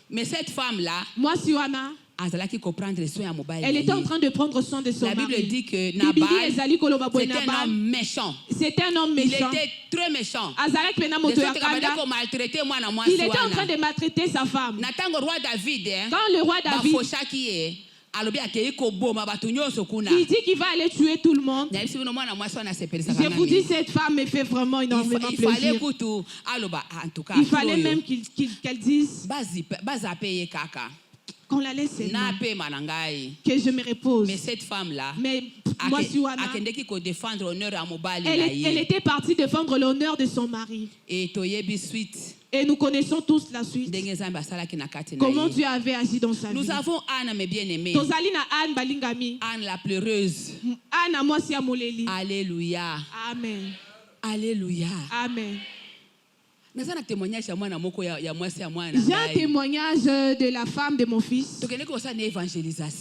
Mais cette femme-là, elle était en train de prendre soin de son mari. La Bible dit que Nabal, c'était un homme méchant. C'était un homme méchant. Il était très méchant. Il était en train de maltraiter sa femme. Quand le roi David, il dit qu'il va aller tuer tout le monde. Je vous dis, cette femme me fait vraiment énormément plaisir. Il fallait même qu'elle dise qu'on la laisse que je me repose. Mais cette femme-là, elle était partie défendre l'honneur de son mari. Et nous connaissons tous la suite. Comment Dieu avait agi dans sa vie. Nous avons Anne, mes bien-aimés. Anne la pleureuse. Anne, moi, si amoleli. Alléluia. Amen. Alléluia. Amen. J'ai un témoignage de la femme de mon fils.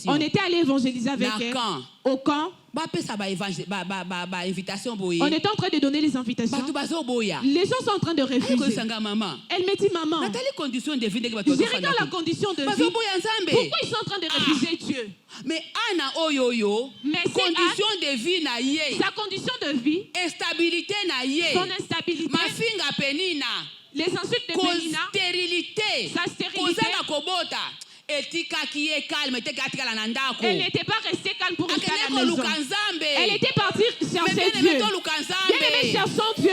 On était allé évangéliser avec elle. Au camp. On était en train de donner les invitations. Les gens sont en train de refuser. Elle me dit, maman, je regarde la condition de vie. Pourquoi ils sont en train de refuser Dieu? Mais condition de vie sa condition de vie, instabilité son instabilité, les insultes de Pénina, sa stérilité. Elle n'était pas restée calme pour rester à la maison. Elle était partie chercher Dieu. Bien-aimé, cherchons Dieu.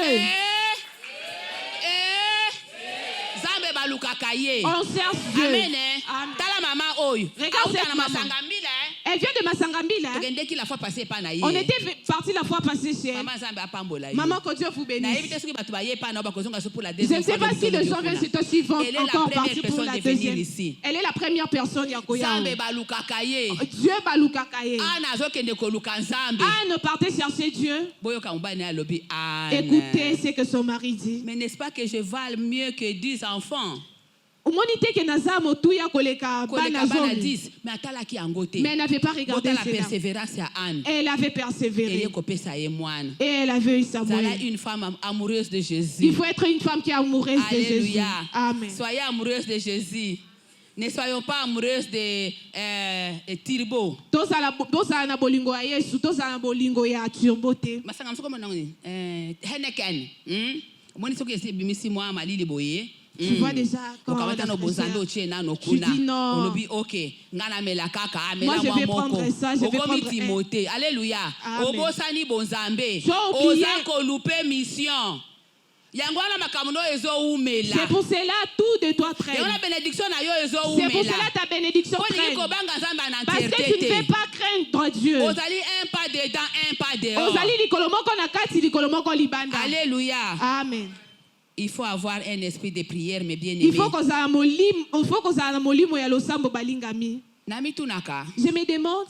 On cherche Dieu. Amen. Regarde cette maman. Elle vient de Masangambila. On était parti la fois passée chez elle. Maman, que Dieu vous bénisse. Je ne sais pas si les gens viennent sur toi s'ils vont encore partir pour la deuxième. Elle est la première personne. Dieu balukakaye. Anne partait chercher Dieu. Écoutez ce que son mari dit. Mais n'est-ce pas que je vale mieux que 10 enfants? Mais elle n'avait pas regardé la persévérance à Anne. Elle avait persévéré. Et elle avait eu sa moelle. Une femme amoureuse de Jésus. Il faut être une femme qui est amoureuse de Jésus. Amen. Soyez amoureuse de Jésus. Ne soyons pas amoureuses de Tirbo. Henneken. Tu vois déjà quand tu dis non. Moi je vais prendre ça, je vais prendre Timothée. Alléluia. C'est pour cela tout de toi traîne. C'est pour cela ta bénédiction traîne. Parce que tu ne fais pas craindre Dieu. Alléluia. Amen. Il faut avoir un esprit de prière, mais bien aimé. Il faut qu'on ait un molimo ya losambo balingami. Je me demande.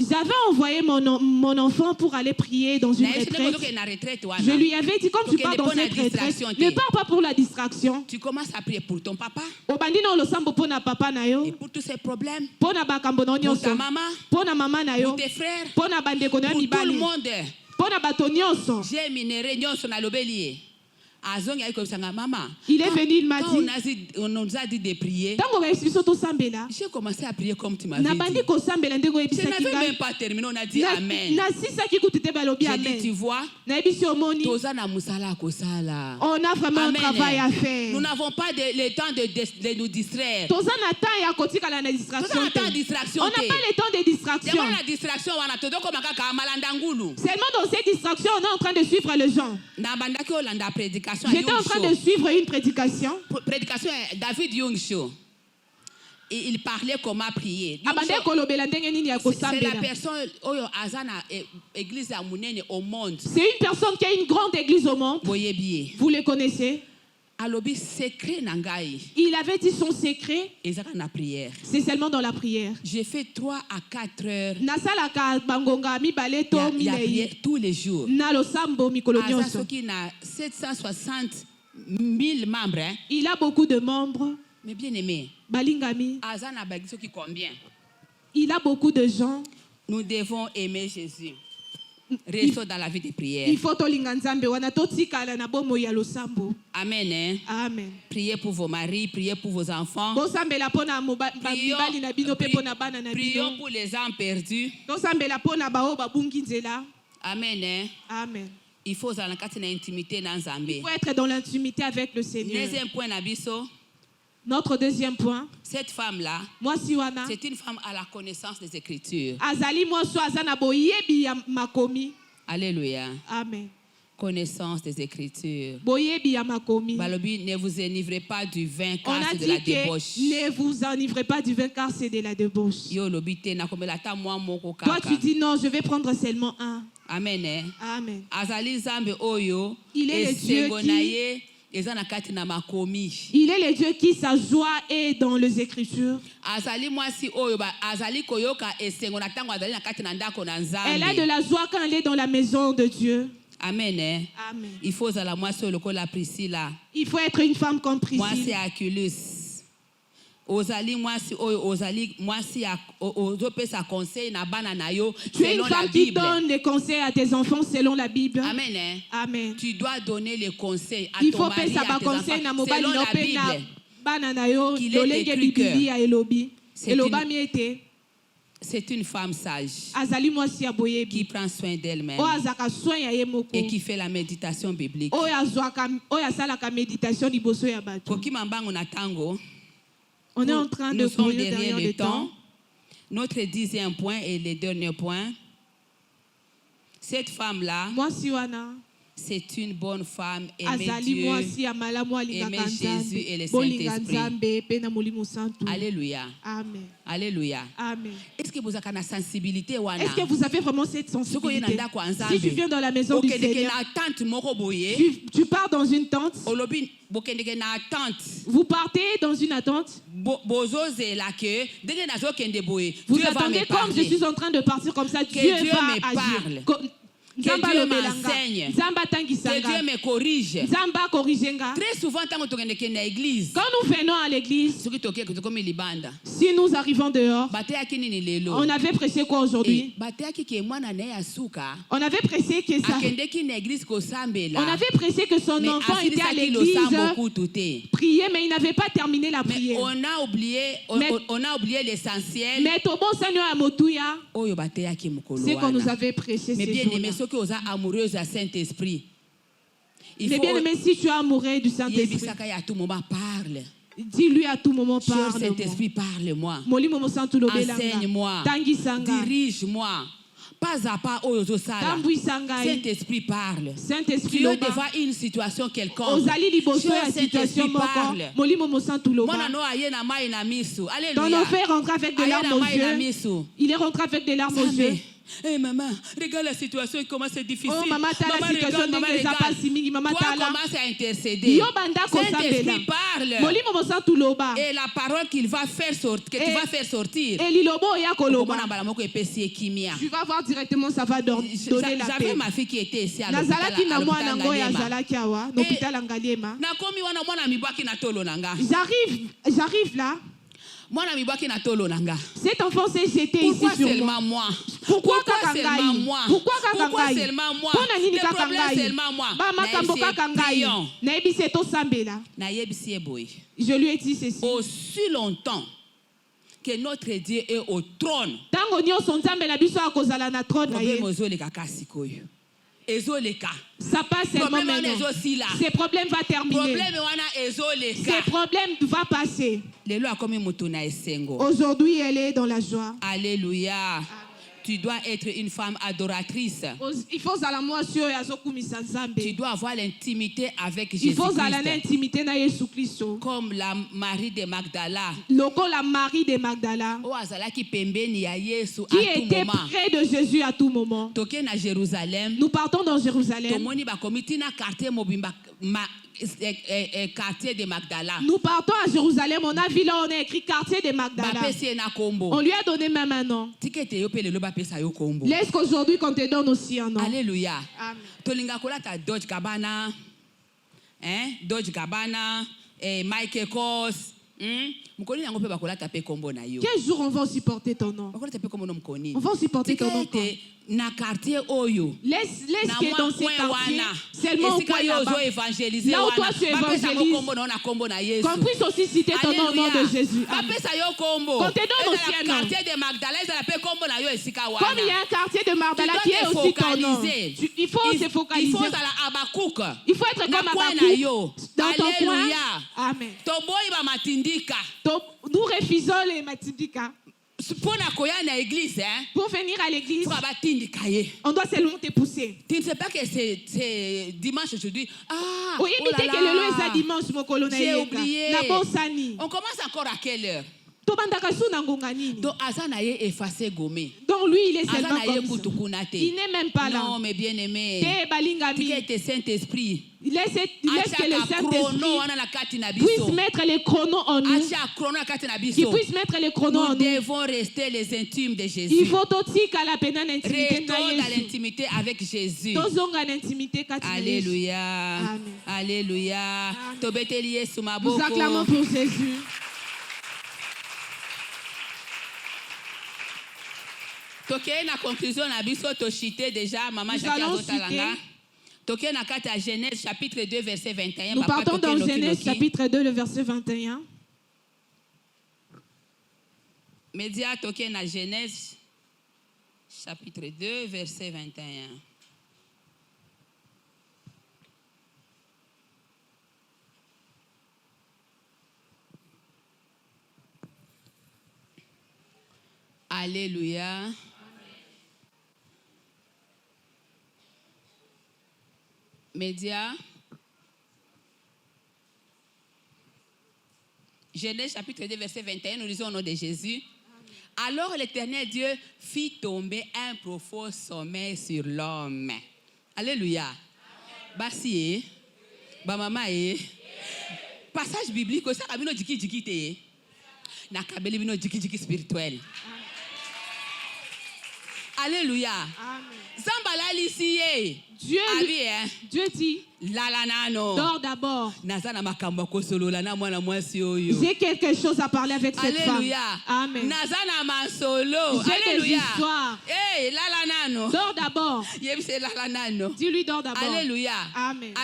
J'avais envoyé mon enfant pour aller prier dans une retraite. Je lui avais dit, comme tu pars dans cette retraite, ne pars pas pour la distraction. Tu commences à prier pour ton papa. Et pour tous ses problèmes. Pour ta maman. Pour tes frères. Pour tout le monde. J'ai minéré nyonso na lobelier. Il est venu, il m'a dit. On nous a dit de prier. J'ai commencé à prier comme tu m'avais dit. Je n'avais même pas terminé, on a dit Amen. J'ai dit, tu vois, on a vraiment un travail à faire. Nous n'avons pas le temps de nous distraire. On n'a pas le temps de distraction. Seulement dans ces distractions, on est en train de suivre les gens. J'étais en train de suivre une prédication. Prédication David Young Show. Et il parlait comment prier. C'est la personne église au monde. C'est une personne qui a une grande église au monde. Vous le connaissez? Il avait dit son secret. C'est seulement dans la prière. J'ai fait 3 à 4 heures. Il a prié tous les jours. Il a 760 000 membres. Il a beaucoup de membres. Mais bien aimé. Combien? Il a beaucoup de gens. Nous devons aimer Jésus. Restons dans la vie de prière. Il faut Amen. Hein? Amen. Priez pour vos maris, priez pour vos enfants. Prions pour les âmes perdues. Amen. Hein? Amen. Il faut être dans l'intimité avec le Seigneur. Deuxième point, notre deuxième point. Cette femme-là, c'est une femme à la connaissance des Écritures. Alléluia. Amen. Connaissance des Écritures. Balobi, ne vous enivrez pas du vin car c'est de la débauche. Ne vous enivrez pas du vin car c'est de la débauche. Toi tu dis non, je vais prendre seulement un. Amen. Eh? Amen. Il est le Dieu qui... Il est le Dieu qui sa joie est dans les Écritures. Elle a de la joie quand elle est dans la maison de Dieu. Amen. Amen. Il faut la moi sur le col la Priscilla. Il faut être une femme comme Priscille. Moi c'est Aculus. Ozali moi si sa conseil na bana na yo. Tu es une femme qui donne des conseils à tes enfants selon la Bible. Amen. Amen. Tu dois donner les conseils à il ton faut mari, à tes enfants selon la Bible. Qu'il est écrit que c'est une femme sage qui prend soin d'elle-même et qui fait la méditation biblique. On est en train de courir derrière le temps. Notre 10e point et le dernier point. Cette femme-là, c'est une bonne femme, aimer Dieu, aimer Jésus et le Saint-Esprit. Alléluia. Amen. Alléluia. Amen. Est-ce que vous avez une sensibilité? Est-ce que vous avez vraiment cette sensibilité? Si tu viens dans la maison du Seigneur, tu pars dans une tente. Vous partez dans une attente. Vous attendez comme je suis en train de partir comme ça. Dieu va agir. Que Dieu m'enseigne, que Dieu me corrige. Très souvent, quand nous venons à l'église, si nous arrivons dehors, on avait pressé quoi aujourd'hui? On avait pressé que ça. On avait pressé que son enfant était à l'église, prier, mais il n'avait pas terminé la prière. On a oublié l'essentiel. Mais c'est qu'on nous avait pressé ces jours-là. Que vous êtes amoureuse du Saint-Esprit. Mais bien aimé, si tu es amoureux du Saint-Esprit, parle. Dis-lui à tout moment, parle. Saint-Esprit, parle-moi. Enseigne-moi. Dirige-moi. Pas à pas, Saint-Esprit parle. Tu es devant une situation quelconque. Saint-Esprit parle. Ton enfant rentre avec des larmes aux yeux. Il est rentré avec des larmes aux yeux. Hey maman, regarde la situation, comment c'est difficile. Oh maman, la situation maman regarde. Toi commence à intercéder. Saint-Esprit parle. Et la parole qu'il va faire sortir, que tu vas faire sortir. Tu vas voir directement, ça va donner la paix. J'avais ma fille qui était ici à l'hôpital J'arrive là. Cet enfant s'est jeté ici sur moi. Pourquoi seulement moi? Pourquoi seulement moi? Le problème seulement moi. Je lui ai dit ceci. Aussi longtemps que notre Dieu est au trône, ça passe seulement maintenant. Ces problèmes vont terminer. Ces problèmes vont passer. Aujourd'hui, elle est dans la joie. Alléluia. Tu dois être une femme adoratrice. Tu dois avoir l'intimité avec Jésus-Christ. Comme la Marie de Magdala. Qui était près de Jésus à tout moment. Nous partons dans Jérusalem. Quartier de Magdala. Nous partons à Jérusalem, on a vu là, on a écrit quartier de Magdala. On lui a donné même un nom. Laisse qu'aujourd'hui qu'on te donne aussi un nom. Alléluia. Amen. Dodge Gabbana, Dodge Gabbana, Michael Kors. Quel jour on va aussi porter ton nom? On va aussi porter ton nom. Na quartier oyo. Laisse que dans ces quartiers, seulement là où toi tu évangélises, qu'on puisse aussi citer ton nom au nom de Jésus. Qu'on te donne aussi un nom. Comme il y a un quartier de Magdala qui est aussi ton nom. Il faut se focaliser. Il faut être comme Abakouk dans ton coin. Amen. Nous refusons les matindika. Pour venir à l'église, on doit seulement te pousser. Tu ne sais pas que c'est dimanche aujourd'hui. Ah, oui, mais dès que le dimanche, mon colonel, j'ai oublié. On commence encore à quelle heure? Donc Azana est effacé gommé. Donc lui il est seulement comme ça. Il n'est même pas là. Non mais bien aimé. Qui était Saint-Esprit. Laisse que le Saint-Esprit puisse mettre les chronos en nous. Qu'il puisse mettre les chronos en nous. Nous devons rester les intimes de Jésus. Il faut aussi qu'à la peine restons dans l'intimité avec Jésus. Alléluia. Amen. Alléluia. Nous acclamons pour Jésus. La conclusion na biso to citer déjà maman Jacques Azotalanga. Toké na kata Genèse chapitre 2 verset 21. Nous partons dans Genèse chapitre 2 le verset 21. Média toké na Genèse chapitre 2 verset 21. Alléluia. Média. Genèse chapitre 2 verset 21, nous lisons au nom de Jésus. Amen. Alors l'Éternel Dieu fit tomber un profond sommeil sur l'homme. Alléluia. Basi, ba mama passage biblique ça kabino jiki te. Na kabeli bino jiki spirituel. Alléluia. Amen. Zambala lisiye. Dieu dit, dors d'abord. J'ai quelque chose à parler avec cette femme. Amen. J'ai des histoires. Dors d'abord. Dis-lui dors d'abord. Alléluia. Amen.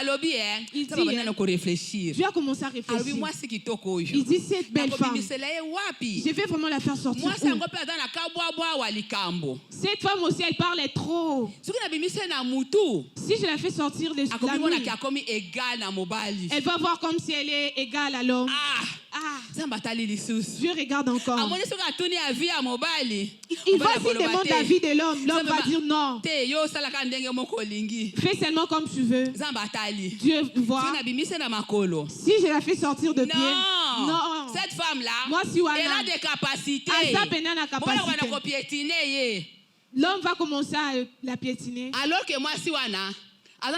Il dit, Dieu a commencé à réfléchir. Il dit, cette belle femme, je vais vraiment la faire sortir. Cette femme aussi, elle parlait trop. Si je la fais sortir de la nuit, elle va voir comme si elle est égale à l'homme. Dieu regarde encore. Il va s'il demande l'avis de l'homme. L'homme va dire non. Fais seulement comme tu veux. Dieu voit. Si je la fais sortir de pied, non. Cette femme-là, moi, si elle a des capacités. L'homme va commencer à la piétiner. Alors que moi, si wana, et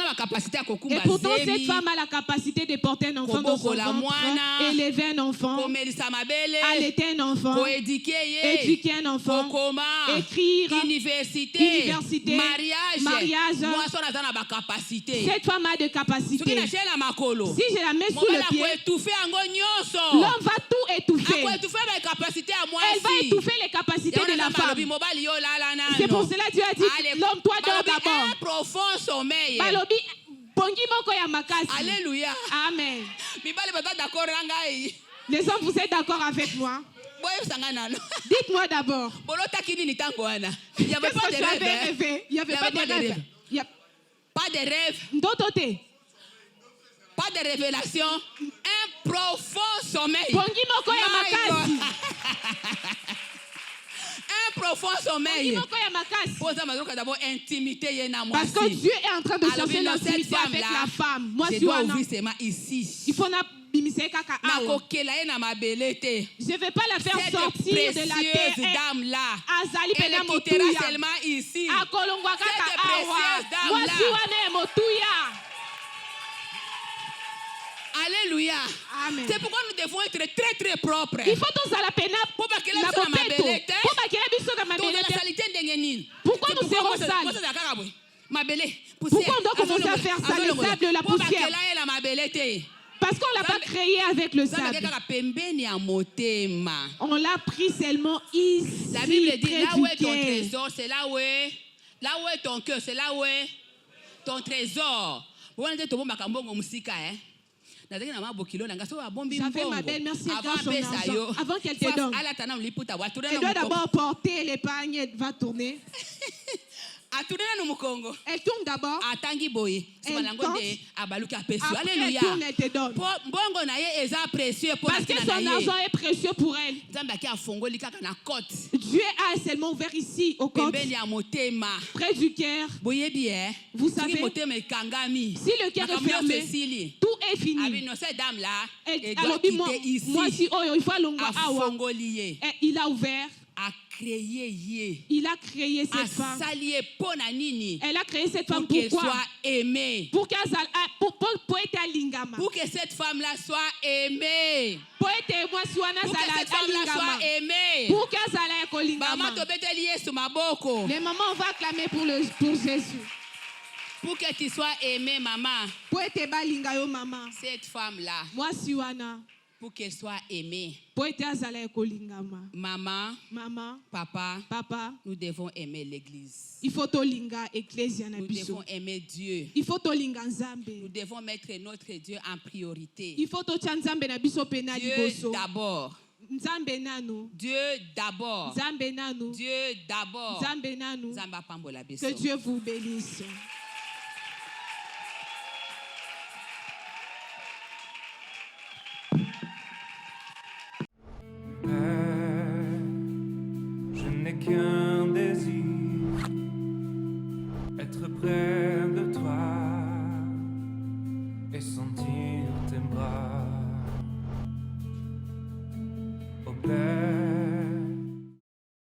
pourtant, cette femme a la capacité de porter un enfant dans son ventre, élever un enfant, allaiter un enfant, éduquer un enfant, écrire, université, mariage. Cette femme a des capacités. Si je la mets sous le pied, l'homme va tout étouffer. Elle va étouffer les capacités de la femme. C'est pour cela que Dieu a dit, l'homme, toi, dors d'abord. Un profond sommeil. Alléluia. Amen. Les hommes, vous êtes d'accord avec moi? Dites-moi d'abord. Il n'y avait pas de rêve. Il n'y avait pas de rêve. Pas de rêve. Pas de révélation. Un profond sommeil. Un profond sommeil. Parce que Dieu est en train de chercher l'intimité avec la femme. Moi, je dois ouvrir seulement ici. Il faut je ne vais pas la faire sortir de la terre. Elle quittera seulement ici. Cette précieuse dame-là. Alléluia. Amen. C'est pourquoi nous devons être très très propres. Il faut tous à la peine. Pourquoi nous serons sales? Pourquoi on doit commencer à faire ça, le sable de la poussière? Parce qu'on ne l'a pas créé avec le sable. On l'a pris seulement ici. La Bible dit là où est ton trésor, c'est là où est ton cœur, c'est là où est ton trésor. J'avais ma belle-mère si elle garde son argent avant qu'elle te donne. Elle doit d'abord porter l'épargne, elle va tourner. Elle tourne d'abord. Elle tente. Après elle tourne, elle te donne. Parce que son argent est précieux pour elle. Dieu a seulement ouvert ici au côté, près du cœur. Vous savez, si le cœur est fermé, tout est fini. Non, cette dame-là, elle doit quitter ici. Moi, si, il faut il a ouvert. Il a créé cette femme. Elle a créé cette femme pour qu'elle soit aimée. Pour que cette femme-là soit aimée. Pour que cette femme-là soit aimée. Pour que les mamans, on va acclamer pour Jésus. Pour que tu sois aimée, maman. Cette femme-là. Moi, si pour qu'elle soit aimée. Maman, papa, nous devons aimer l'église. Nous devons aimer Dieu. Nous devons mettre notre Dieu en priorité. Dieu d'abord. Dieu d'abord. Dieu d'abord. Que Dieu vous bénisse. Je n'ai qu'un désir, être près de toi et sentir tes bras. Oh Père,